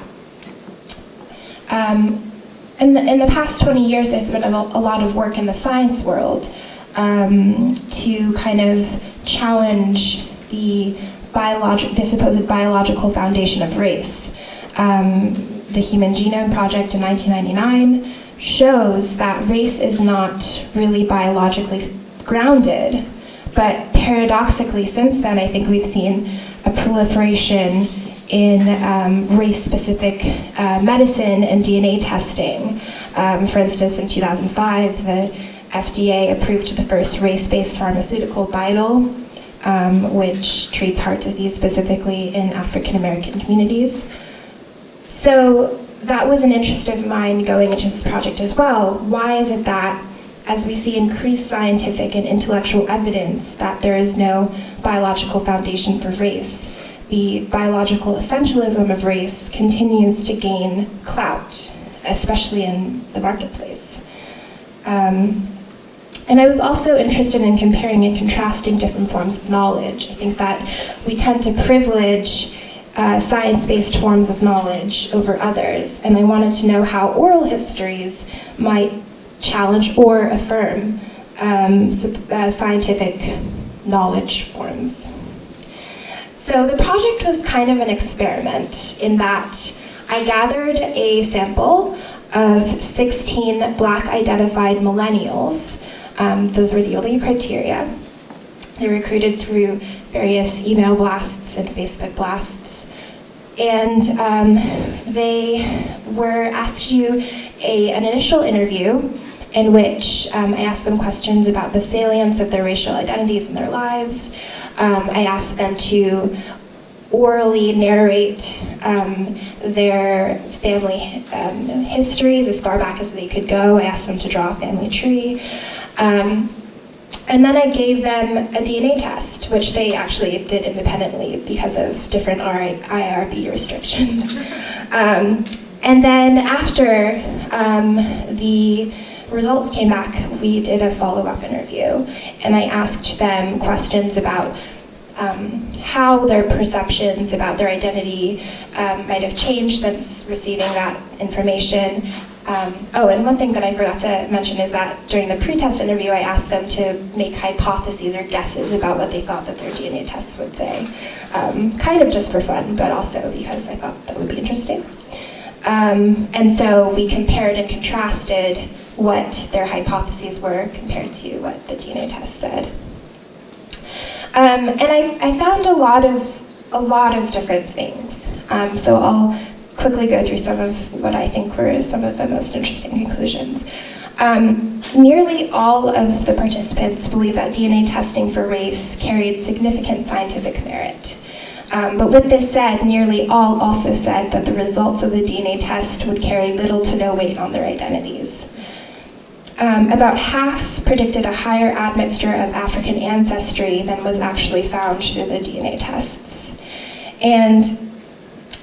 In the past 20 years, there's been a lot of work in the science world to kind of challenge the supposed biological foundation of race. The Human Genome Project in 1999 shows that race is not really biologically grounded, but paradoxically since then I think we've seen a proliferation in race-specific medicine and DNA testing. For instance, in 2005, the FDA approved the first race-based pharmaceutical, Vital, which treats heart disease specifically in African American communities. So that was an interest of mine going into this project as well. Why is it that, as we see increased scientific and intellectual evidence that there is no biological foundation for race, the biological essentialism of race continues to gain clout, especially in the marketplace? And I was also interested in comparing and contrasting different forms of knowledge. I think that we tend to privilege science-based forms of knowledge over others, and I wanted to know how oral histories might challenge or affirm scientific knowledge forms. So the project was kind of an experiment in that I gathered a sample of 16 Black identified millennials. Those were the only criteria. They were recruited through various email blasts and Facebook blasts. And they were asked to do an initial interview in which I asked them questions about the salience of their racial identities in their lives. I asked them to orally narrate their family histories as far back as they could go. I asked them to draw a family tree. And then I gave them a DNA test, which they actually did independently because of different IRB restrictions. And then after the results came back, we did a follow-up interview, and I asked them questions about how their perceptions about their identity might have changed since receiving that information. And one thing that I forgot to mention is that during the pre-test interview, I asked them to make hypotheses or guesses about what they thought that their DNA tests would say. Kind of just for fun, but also because I thought that would be interesting. And so we compared and contrasted what their hypotheses were compared to what the DNA test said. And I found a lot of different things. So I'll quickly go through some of what I think were some of the most interesting conclusions. Nearly all of the participants believe that DNA testing for race carried significant scientific merit. But with this said, nearly all also said that the results of the DNA test would carry little to no weight on their identities. About half predicted a higher admixture of African ancestry than was actually found through the DNA tests. And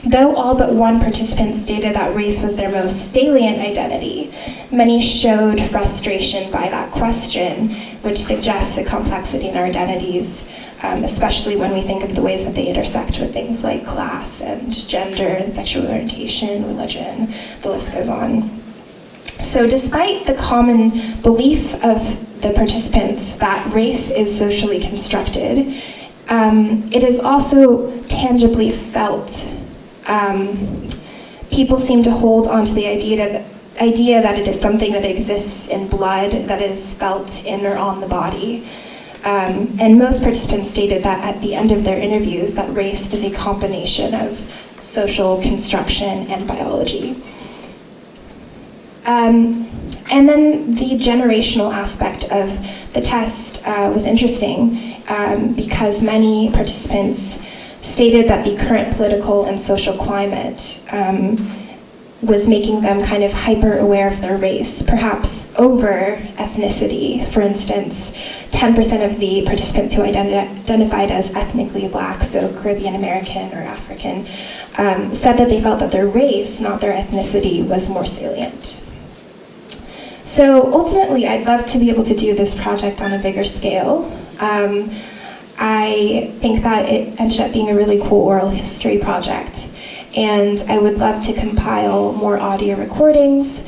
though all but one participant stated that race was their most salient identity, many showed frustration by that question, which suggests a complexity in our identities, especially when we think of the ways that they intersect with things like class and gender and sexual orientation, religion, the list goes on. So despite the common belief of the participants that race is socially constructed, it is also tangibly felt. People seem to hold on to the idea that it is something that exists in blood, that is felt in or on the body. And most participants stated that at the end of their interviews that race is a combination of social construction and biology. And then the generational aspect of the test was interesting because many participants stated that the current political and social climate was making them kind of hyper-aware of their race, perhaps over ethnicity. For instance, 10% of the participants who identified as ethnically Black, so Caribbean American or African, said that they felt that their race, not their ethnicity, was more salient. So ultimately, I'd love to be able to do this project on a bigger scale. I think that it ended up being a really cool oral history project. And I would love to compile more audio recordings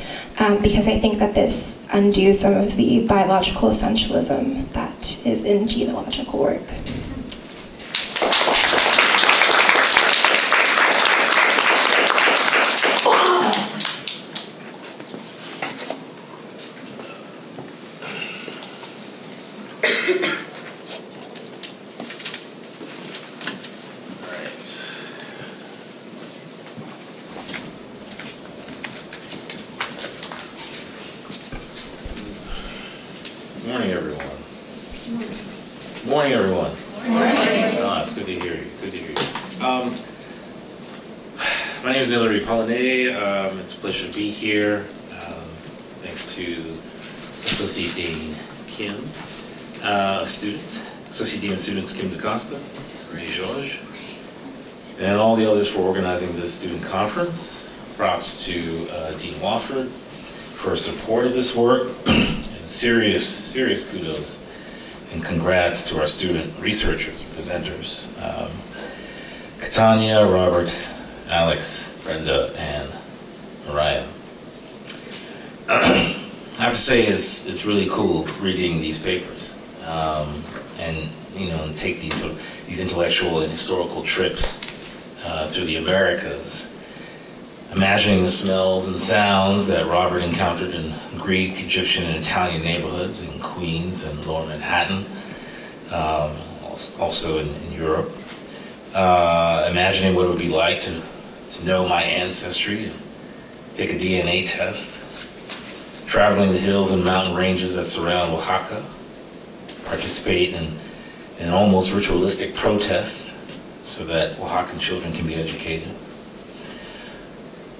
because I think that this undoes some of the biological essentialism that is in genealogical work. Morning, everyone. Morning, everyone. Morning. Oh, it's good to hear you. Good to hear you. My name is Millery, Polyné. It's a pleasure to be here. Thanks to Associate Dean Kim, Associate Dean of Students Kim DaCosta, Ray George, and all the others for organizing this student conference. Props to Dean Wofford for support of this work. Serious kudos and congrats to our student researchers, presenters, Kitania, Robert, Alex, Brenda, and Mariah. I have to say it's really cool reading these papers and take these intellectual and historical trips through the Americas. Imagining the smells and sounds that Robert encountered in Greek, Egyptian, and Italian neighborhoods in Queens and Lower Manhattan, also in Europe. Imagining what it would be like to know my ancestry and take a DNA test. Traveling the hills and mountain ranges that surround Oaxaca. Participate in an almost ritualistic protest so that Oaxacan children can be educated.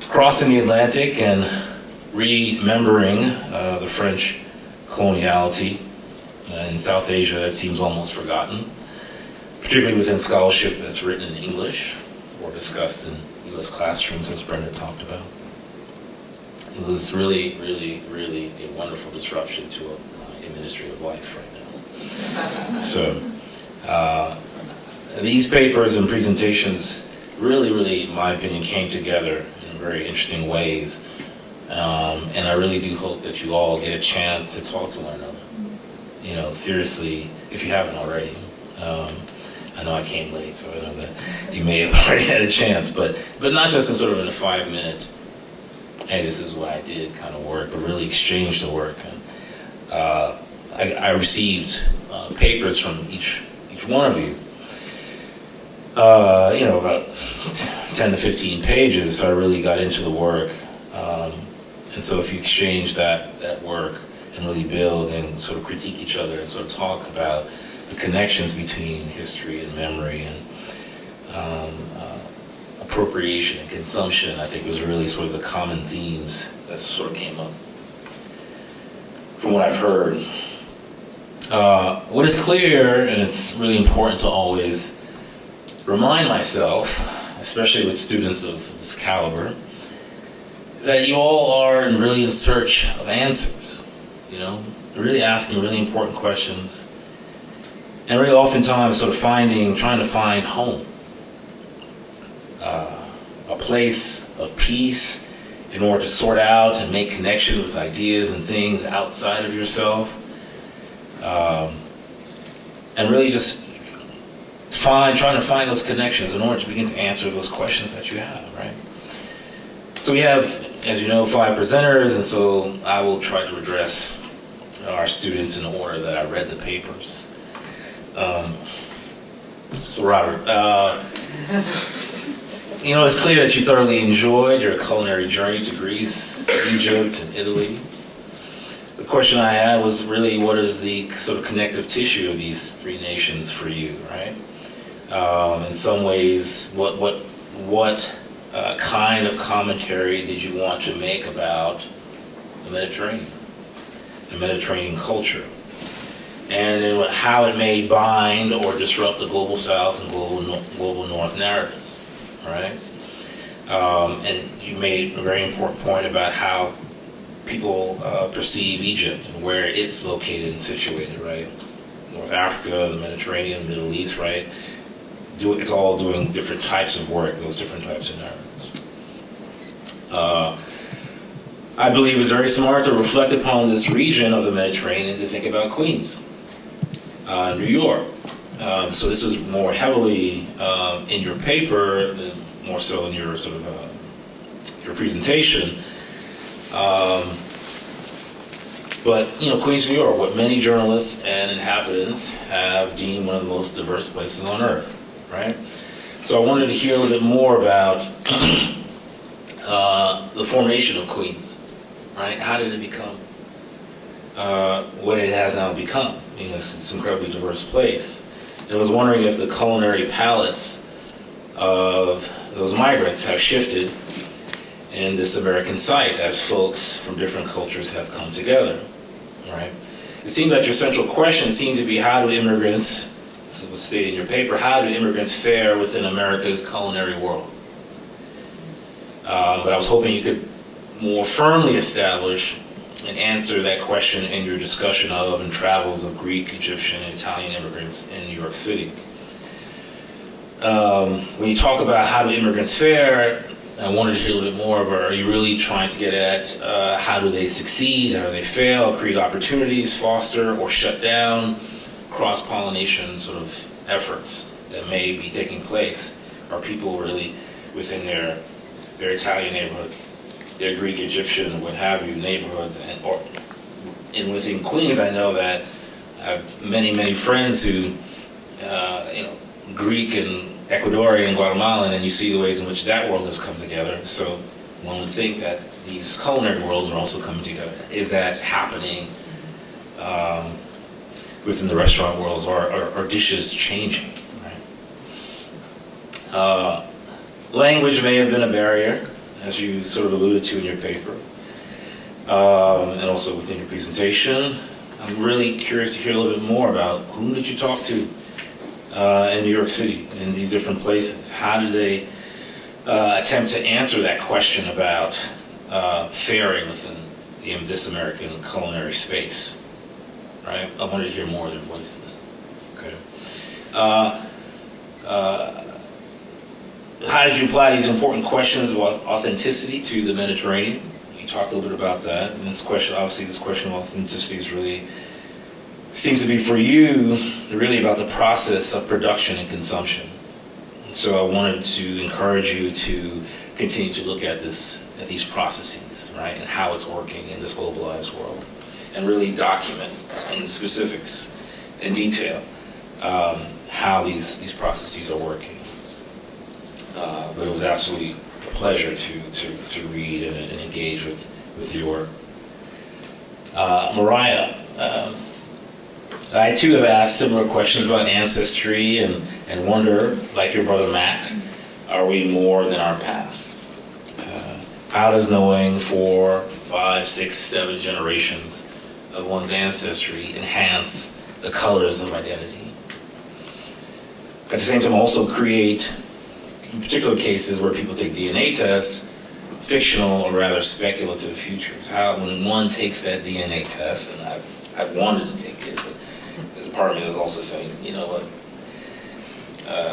Crossing the Atlantic and remembering the French coloniality In South Asia, that seems almost forgotten, particularly within scholarship that's written in English or discussed in U.S. classrooms, as Brenda talked about. It was really, really, really a wonderful disruption to a ministry of life right now. So these papers and presentations really, in my opinion, came together in very interesting ways. And I really do hope that you all get a chance to talk to one another. You know, seriously, if you haven't already. I know I came late, so I know that you may have already had a chance, but not just in sort of in a 5-minute, hey, this is what I did kind of work, but really exchange the work. I received papers from each one of you, you know, about 10 to 15 pages, so I really got into the work. And so if you exchange that work and really build and sort of critique each other and sort of talk about the connections between history and memory and appropriation and consumption, I think was really sort of the common themes that sort of came up from what I've heard. What is clear, and it's really important to always remind myself, especially with students of this caliber, is that you all are really in search of answers, you know, really asking really important questions, and really oftentimes sort of trying to find home, a place of peace in order to sort out and make connection with ideas and things outside of yourself, and really just trying to find those connections in order to begin to answer those questions that you have, right? So we have, as you know, 5 presenters, and so I will try to address our students in the order that I read the papers. So Robert, you know, it's clear that you thoroughly enjoyed your culinary journey to Greece, Egypt, and Italy. The question I had was really, what is the sort of connective tissue of these 3 nations for you, right? In some ways, what kind of commentary did you want to make about the Mediterranean culture, and in how it may bind or disrupt the global South and global North narratives, right? And you made a very important point about how people perceive Egypt and where it's located and situated, right? North Africa, the Mediterranean, the Middle East, right? It's all doing different types of work, those different types of narratives. I believe it's very smart to reflect upon this region of the Mediterranean to think about Queens, New York. So this is more heavily in your paper, than more so in your sort of your presentation. But you know, Queens, New York, what many journalists and inhabitants have deemed one of the most diverse places on earth, right? So I wanted to hear a little bit more about the formation of Queens, right? How did it become what it has now become? You know, it's an incredibly diverse place. And I was wondering if the culinary palates of those migrants have shifted in this American site as folks from different cultures have come together, right? It seemed that your central question seemed to be, how do immigrants, so it was stated in your paper, how do immigrants fare within America's culinary world? But I was hoping you could more firmly establish and answer that question in your discussion of and travels of Greek, Egyptian, and Italian immigrants in New York City. When you talk about how do immigrants fare, I wanted to hear a little bit more about, are you really trying to get at how do they succeed, how do they fail, create opportunities, foster, or shut down cross-pollination sort of efforts that may be taking place? Are people really within their Italian neighborhood, their Greek, Egyptian, what have you, neighborhoods, and within Queens, I know that I have many friends who, you know, Greek and Ecuadorian and Guatemalan, and you see the ways in which that world has come together. So one would think that these culinary worlds are also coming together. Is that happening within the restaurant worlds? Are dishes changing? Right? Language may have been a barrier, as you sort of alluded to in your paper, and also within your presentation. I'm really curious to hear a little bit more about whom did you talk to in New York City, in these different places? How did they attempt to answer that question about faring within this American culinary space? Right? I wanted to hear more of their voices. Okay. How did you apply these important questions of authenticity to the Mediterranean? You talked a little bit about that. And this question of authenticity is really, seems to be for you, really about the process of production and consumption. And so I wanted to encourage you to continue to look at these processes, right? And how it's working in this globalized world. And really document in specifics, in detail, how these processes are working. But it was absolutely a pleasure to read and engage with your work. Mariah, I too have asked similar questions about ancestry and wonder, like your brother Matt, are we more than our past? How does knowing 4, 5, 6, 7 generations of one's ancestry enhance the colors of identity? At the same time, also create, in particular cases where people take DNA tests, fictional or rather speculative futures. How, when one takes that DNA test, and I've wanted to take it, but there's a part of me that's also saying, you know what,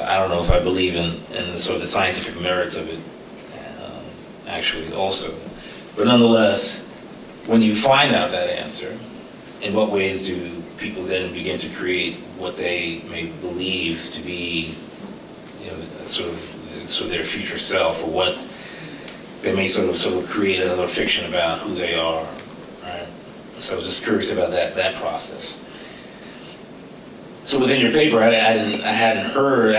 I don't know if I believe in the sort of the scientific merits of it, actually also. But nonetheless, when you find out that answer, in what ways do people then begin to create what they may believe to be, you know, sort of their future self, or what they may sort of create another fiction about who they are, right? So I was just curious about that process. So within your paper, I hadn't read,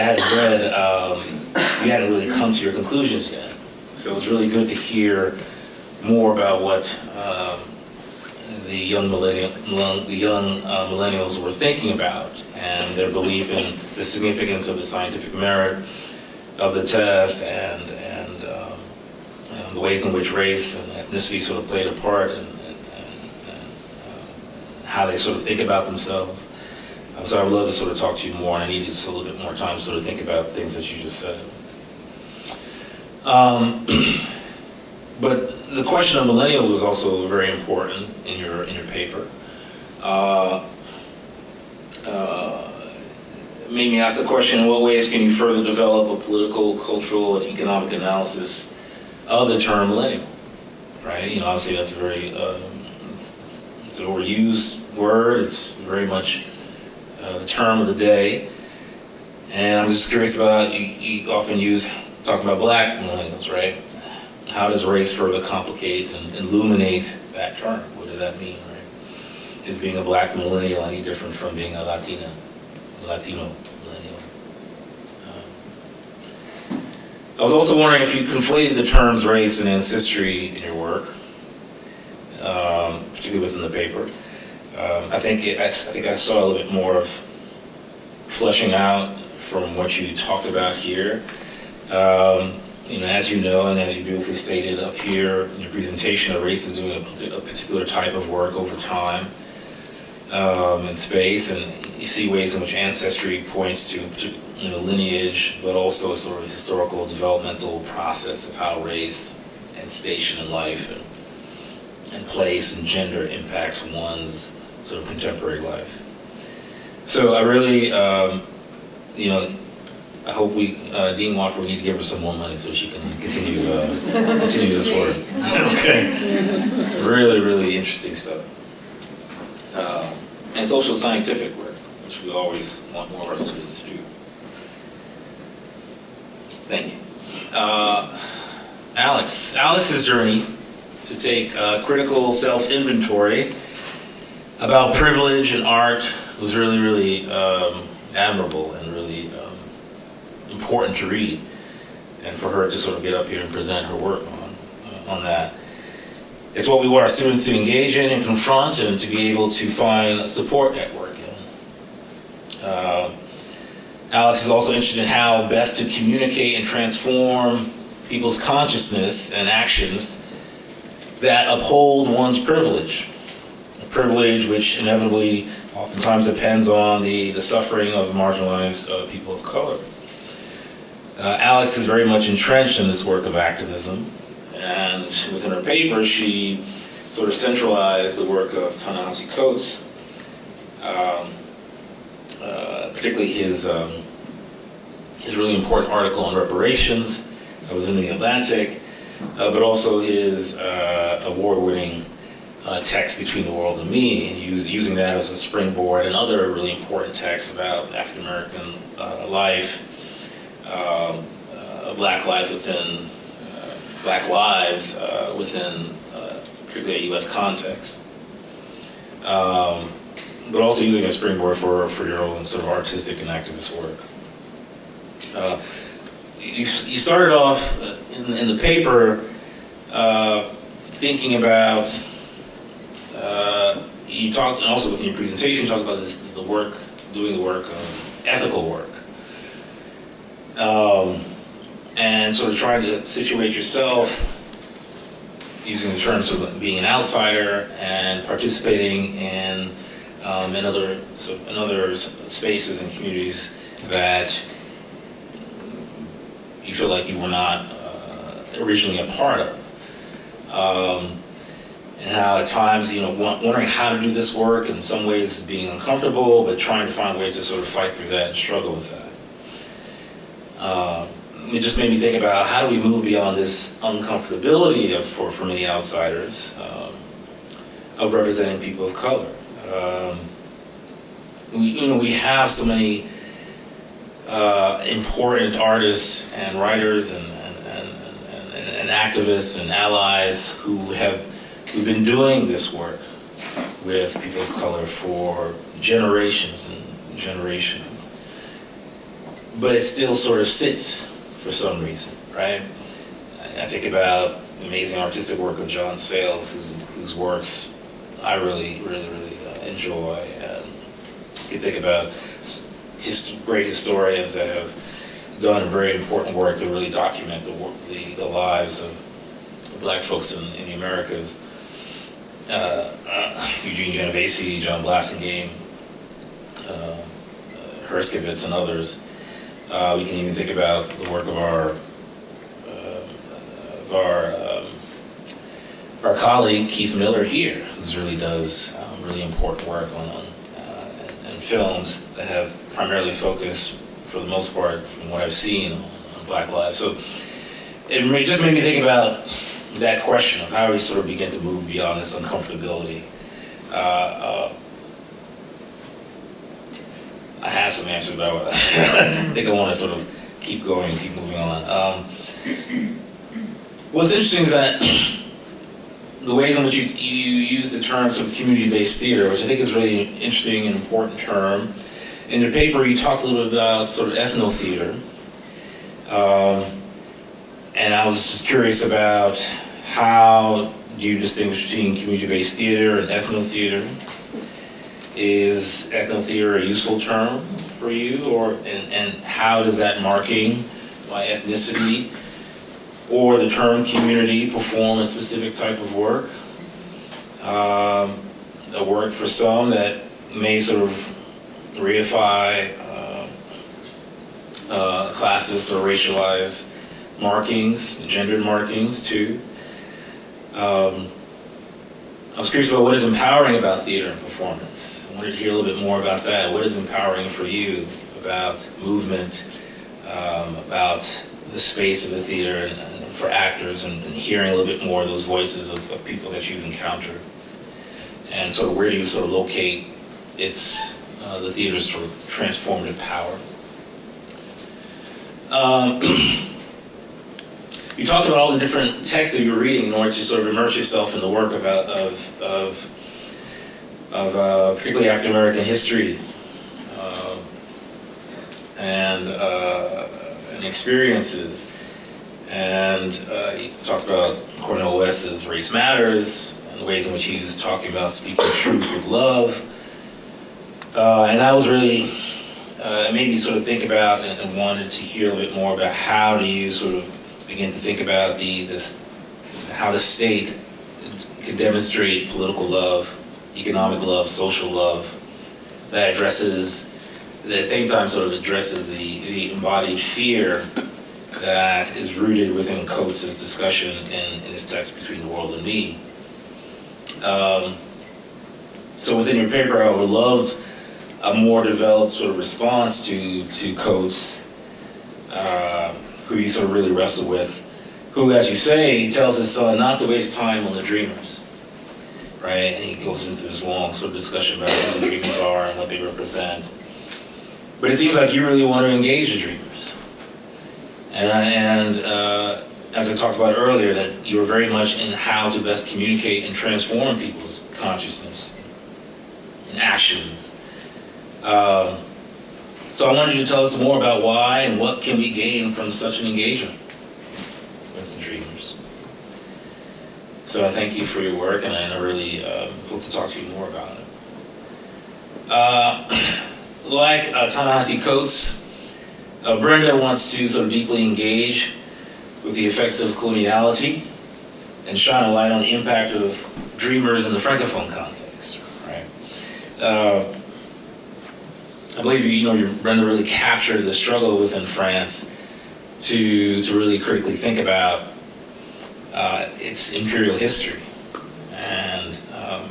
you hadn't really come to your conclusions yet. So it was really good to hear more about what the young millennials were thinking about, and their belief in the significance of the scientific merit of the test, and the ways in which race and ethnicity sort of played a part, and how they sort of think about themselves. So I would love to sort of talk to you more, and I needed just a little bit more time to sort of think about things that you just said. But the question of millennials was also very important in your paper. Made me ask the question, in what ways can you further develop a political, cultural, and economic analysis of the term millennial? Right? You know, obviously that's a very, it's an overused word. It's very much the term of the day. And I'm just curious about, you often talk about black millennials, right? How does race further complicate and illuminate that term? What does that mean, right? Is being a black millennial any different from being a Latino millennial? I was also wondering if you conflated the terms race and ancestry in your work, particularly within the paper. I think I saw a little bit more of fleshing out from what you talked about here. You know, as you know, and as you beautifully stated up here in your presentation, a race is doing a particular type of work over time in space, and you see ways in which ancestry points to lineage, but also sort of historical developmental process of how race and station in life and place and gender impacts one's sort of contemporary life. So I really, I hope Dean Wofford, we need to give her some more money so she can continue this work. Okay. Really, really interesting stuff. And social scientific work, which we always want more of our students to do. Thank you. Alex's journey to take critical self-inventory about privilege and art was really, really admirable and really important to read, and for her to sort of get up here and present her work on that. It's what we want our students to engage in and confront, and to be able to find a support network in. Alex is also interested in how best to communicate and transform people's consciousness and actions that uphold one's privilege privilege, which inevitably oftentimes depends on the suffering of marginalized people of color. Alex is very much entrenched in this work of activism, and within her paper, she sort of centralized the work of Ta-Nehisi Coates, particularly his really important article on reparations that was in the Atlantic, but also his award-winning text, Between the World and Me, and using that as a springboard, and other really important texts about African American life, Black life within Black lives within particularly a U.S. context, but also using a springboard for your own sort of artistic and activist work. You started off in the paper thinking about, you talked, and also within your presentation, you talked about doing the work of ethical work. And sort of trying to situate yourself, using the terms of being an outsider and participating in other spaces and communities that you feel like you were not originally a part of. And how at times, wondering how to do this work, in some ways being uncomfortable, but trying to find ways to sort of fight through that and struggle with that. It just made me think about how do we move beyond this uncomfortability for many outsiders of representing people of color. We have so many important artists and writers and activists and allies who've been doing this work with people of color for generations and generations. But it still sort of sits for some reason, right? I think about the amazing artistic work of John Sayles, whose works I really enjoy. You can think about great historians that have done very important work to really document the lives of Black folks in the Americas. Eugene Genovese, John Blassingame, Herskovitz, and others. We can even think about the work of our colleague Keith Miller here, who really does really important work on films that have primarily focused, for the most part, from what I've seen, on Black lives. So it just made me think about that question of how do we sort of begin to move beyond this uncomfortability. I have some answers, but I think I want to sort of keep going and keep moving on. What's interesting is that the ways in which you use the term sort of community-based theater, which I think is really interesting and important term. In your paper, you talked a little bit about sort of ethno-theater. And I was just curious about how do you distinguish between community-based theater and ethno-theater? Is ethno-theater a useful term for you, and how does that marking by ethnicity or the term community perform a specific type of work? A work for some that may sort of reify classist or racialized markings, gendered markings too. I was curious about what is empowering about theater and performance. I wanted to hear a little bit more about that. What is empowering for you about movement, about the space of the theater and for actors, and hearing a little bit more of those voices of people that you've encountered? And sort of where do you sort of locate the theater's sort of transformative power? You talked about all the different texts that you were reading in order to sort of immerse yourself in the work of particularly African American history and experiences. And you talked about Cornel West's Race Matters and the ways in which he was talking about speaking truth with love. And that was really, it made me sort of think about and wanted to hear a little bit more about how do you sort of begin to think about how the state could demonstrate political love economic love, social love, that addresses, at the same time sort of addresses the embodied fear that is rooted within Coates' discussion in his text Between the World and Me. So within your paper, I would love a more developed sort of response to Coates, who you sort of really wrestle with, who, as you say, he tells his son not to waste time on the dreamers, right? And he goes into this long sort of discussion about who the dreamers are and what they represent. But it seems like you really want to engage the dreamers. And as I talked about earlier, that you were very much in how to best communicate and transform people's consciousness and actions. So I wanted you to tell us more about why and what can be gained from such an engagement with the dreamers. So I thank you for your work, and I really hope to talk to you more about it. Like Ta-Nehisi Coates, Brenda wants to sort of deeply engage with the effects of coloniality and shine a light on the impact of dreamers in the Francophone context, right? I believe Brenda really captured the struggle within France to really critically think about its imperial history. And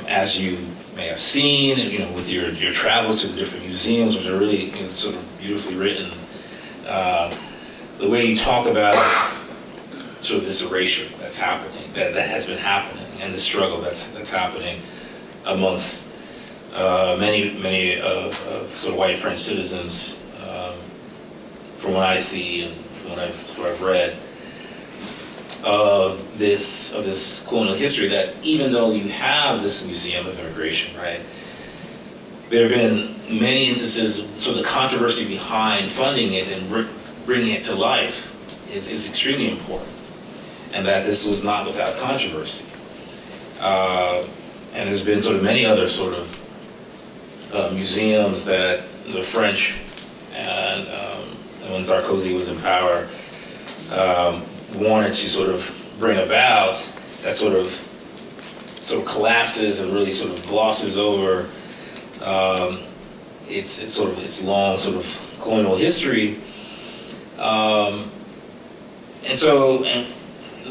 as you may have seen, with your travels to the different museums, which are really sort of beautifully written, the way you talk about sort of this erasure that's happening, that has been happening, and the struggle that's happening amongst many of sort of white French citizens, from what I see and from what I've read, of this colonial history, that even though you have this museum of immigration, right, there have been many instances, sort of the controversy behind funding it and bringing it to life is extremely important, and that this was not without controversy. And there's been sort of many other sort of museums that the French, and when Sarkozy was in power, wanted to sort of bring about, that sort of collapses and really sort of glosses over its long sort of colonial history, and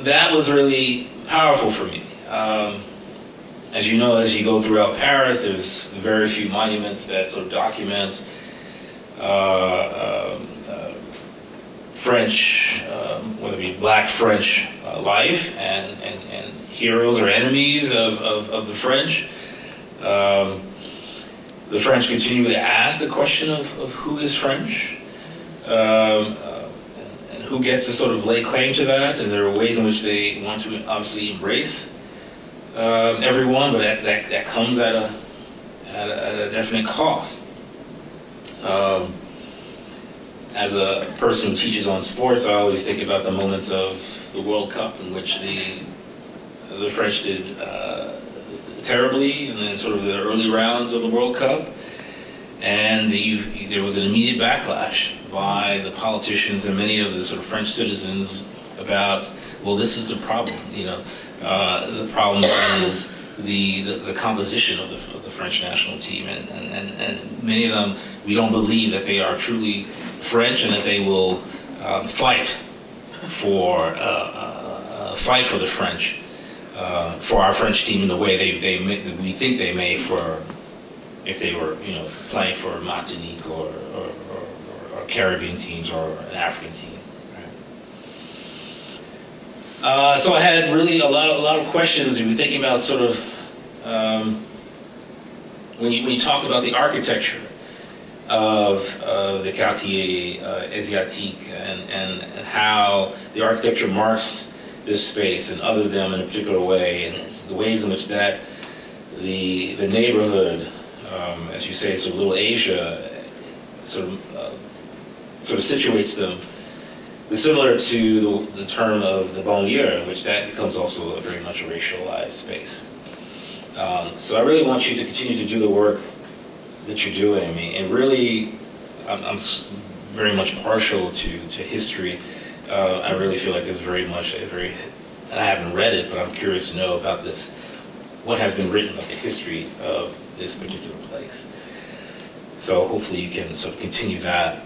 that was really powerful for me. As you know, as you go throughout Paris, there's very few monuments that sort of document French, whether it be Black French life and heroes or enemies of the French. The French continue to ask the question of who is French, and who gets to sort of lay claim to that, and there are ways in which they want to obviously embrace everyone, but that comes at a definite cost. As a person who teaches on sports, I always think about the moments of the World Cup in which the French did terribly, and then sort of the early rounds of the World Cup, and there was an immediate backlash by the politicians and many of the sort of French citizens about, well, this is the problem, the problem is the composition of the French national team, and many of them, we don't believe that they are truly French and that they will fight for the French, for our French team in the way we think they may if they were playing for Martinique or Caribbean teams or an African team. So I had really a lot of questions. You were thinking about sort of when you talked about the architecture of the quartier asiatique and how the architecture marks this space and other them in a particular way, and it's the ways in which that the neighborhood, as you say, sort of Little Asia, sort of situates them. Similar to the term of the banlieue, in which that becomes also very much a racialized space. So I really want you to continue to do the work that you're doing. I mean, and really, I'm very much partial to history. I really feel like there's very much and I haven't read it, but I'm curious to know about this what has been written about the history of this particular place. So hopefully you can sort of continue that.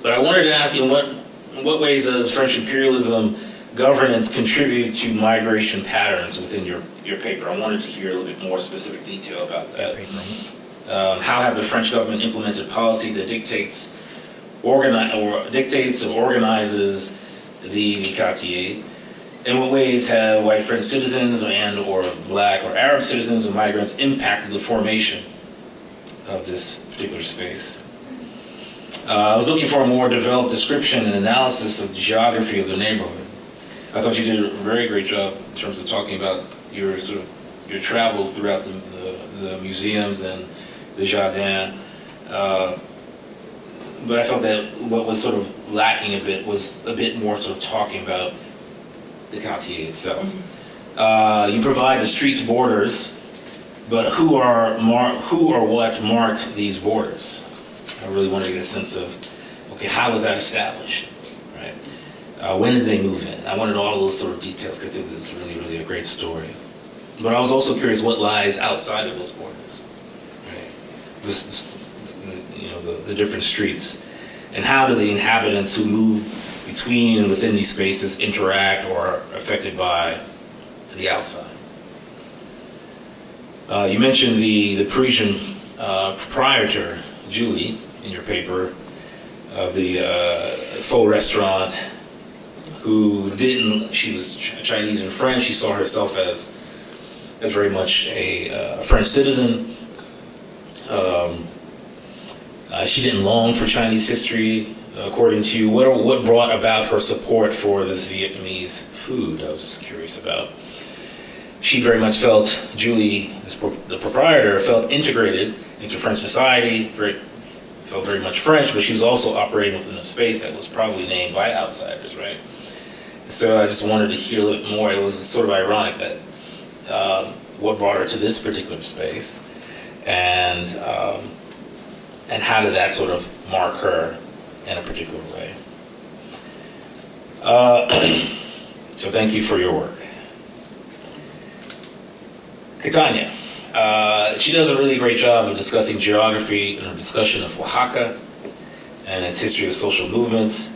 But I wanted to ask you, in what ways does French imperialism governance contribute to migration patterns within your paper? I wanted to hear a little bit more specific detail about that. How have the French government implemented policy that dictates or organizes the quartier? In what ways have white French citizens and or black or Arab citizens and migrants impacted the formation of this particular space? I was looking for a more developed description and analysis of the geography of the neighborhood. I thought you did a very great job in terms of talking about your travels throughout the museums and the jardin. But I felt that what was sort of lacking a bit was a bit more sort of talking about the quartier itself. You provide the street's borders, but who or what marked these borders? I really wanted to get a sense of, okay, how was that established, right? When did they move in? I wanted all of those sort of details because it was really, really a great story. But I was also curious what lies outside of those borders, right? The different streets. And how do the inhabitants who move between and within these spaces interact or are affected by the outside? You mentioned the Parisian proprietor, Julie, in your paper, of the Folk restaurant, she was Chinese and French. She saw herself as very much a French citizen. She didn't long for Chinese history, according to you. What brought about her support for this Vietnamese food? I was just curious about. She very much felt, Julie, the proprietor, felt integrated into French society, felt very much French, but she was also operating within a space that was probably named by outsiders, right? So I just wanted to hear a little bit more. It was sort of ironic that what brought her to this particular space, and how did that sort of mark her in a particular way? So thank you for your work. Catania. She does a really great job of discussing geography in her discussion of Oaxaca and its history of social movements.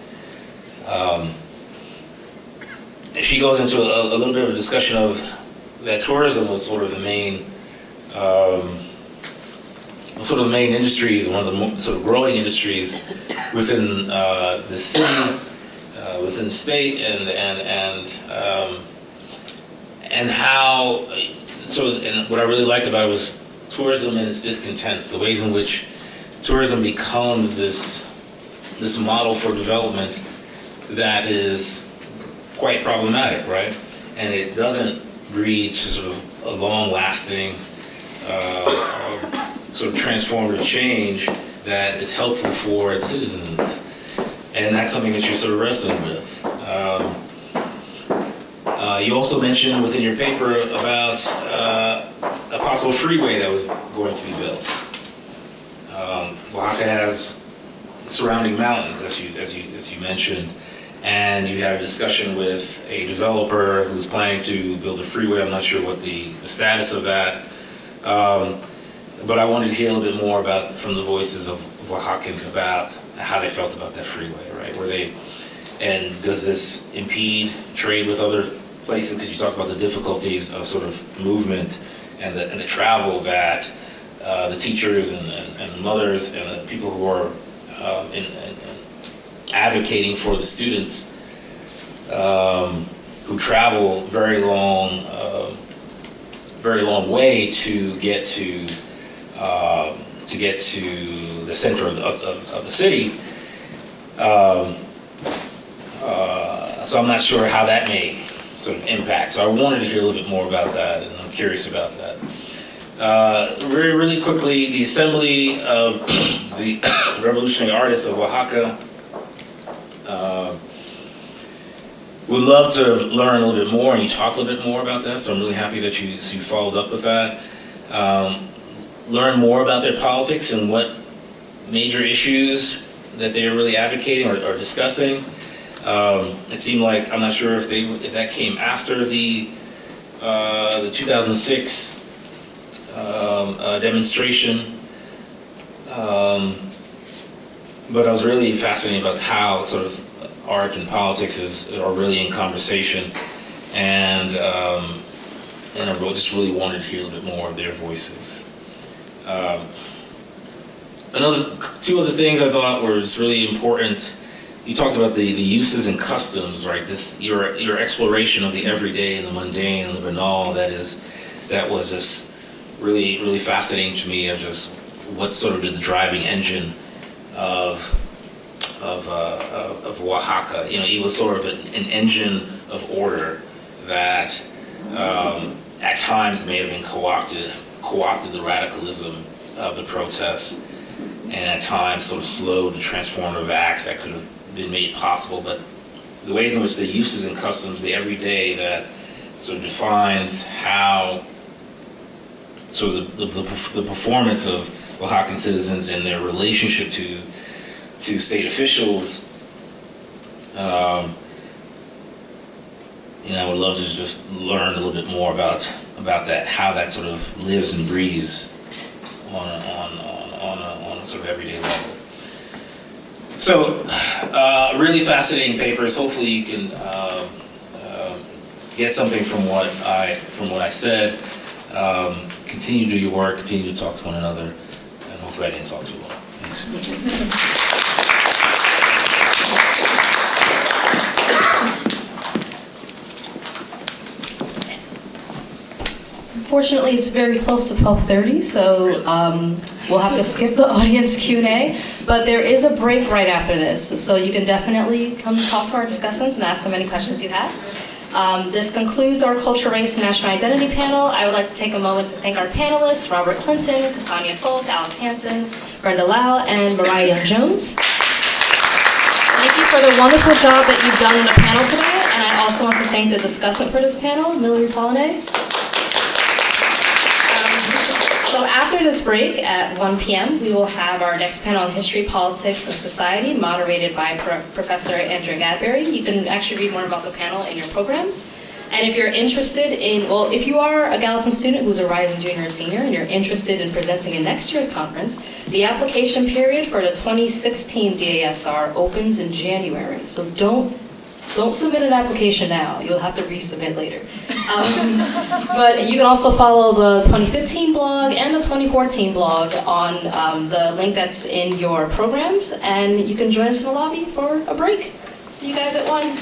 She goes into a little bit of a discussion of that tourism was sort of the main industries, one of the sort of growing industries within the city, within the state, and how. And what I really liked about it was tourism and its discontents, the ways in which tourism becomes this model for development that is quite problematic, right? And it doesn't breed sort of a long-lasting sort of transformative change that is helpful for its citizens. And that's something that you're sort of wrestling with. You also mentioned within your paper about a possible freeway that was going to be built. Oaxaca has surrounding mountains, as you mentioned, and you had a discussion with a developer who's planning to build a freeway. I'm not sure what the status of that, but I wanted to hear a little bit more from the voices of Oaxacans about how they felt about that freeway, right? And does this impede trade with other places? Because you talked about the difficulties of sort of movement and the travel that the teachers and the mothers and the people who are advocating for the students who travel very long way to get to the center of the city. So I'm not sure how that may sort of impact. So I wanted to hear a little bit more about that, and I'm curious about that. Really quickly, the Assembly of the Revolutionary Artists of Oaxaca would love to learn a little bit more, and you talked a little bit more about that, so I'm really happy that you followed up with that. Learn more about their politics and what major issues that they're really advocating or discussing. It seemed like, I'm not sure if that came after the the 2006 demonstration. But I was really fascinated about how sort of art and politics are really in conversation, and I just really wanted to hear a little bit more of their voices. Two other things I thought was really important. You talked about the uses and customs, right? Your exploration of the everyday and the mundane and the banal. That was just really fascinating to me. Of just what sort of the driving engine of Oaxaca. It was sort of an engine of order that at times may have been co-opted the radicalism of the protests, and at times sort of slowed the transformative acts that could have been made possible. But the ways in which the uses and customs, the everyday, that sort of defines how sort of the performance of Oaxacan citizens and their relationship to state officials. I would love to just learn a little bit more about that, how that sort of lives and breathes on a sort of everyday level. So, really fascinating papers. Hopefully, you can get something from what I said. Continue to do your work. Continue to talk to one another, and hopefully, I didn't talk too long. Thanks. Unfortunately, it's very close to 12:30, so we'll have to skip the audience Q&A. But there is a break right after this, so you can definitely come talk to our discussants and ask them any questions you have. This concludes our Culture, Race, and National Identity panel. I would like to take a moment to thank our panelists, Robert Clinton, Kitania Folk, Alex Hansen, Brenda Lau, and Mariah Young-Jones. Thank you for the wonderful job that you've done in the panel today, and I also want to thank the discussant for this panel, Millery Polyné. So after this break at 1 p.m., we will have our next panel on history, politics, and society, moderated by Professor Andrew Gadberry. You can actually read more about the panel in your programs. And if you're interested if you are a Gallatin student who's a rising junior or senior, and you're interested in presenting in next year's conference, the application period for the 2016 DASR opens in January. So don't submit an application now. You'll have to resubmit later. But you can also follow the 2015 blog and the 2014 blog on the link that's in your programs, and you can join us in the lobby for a break. See you guys at 1.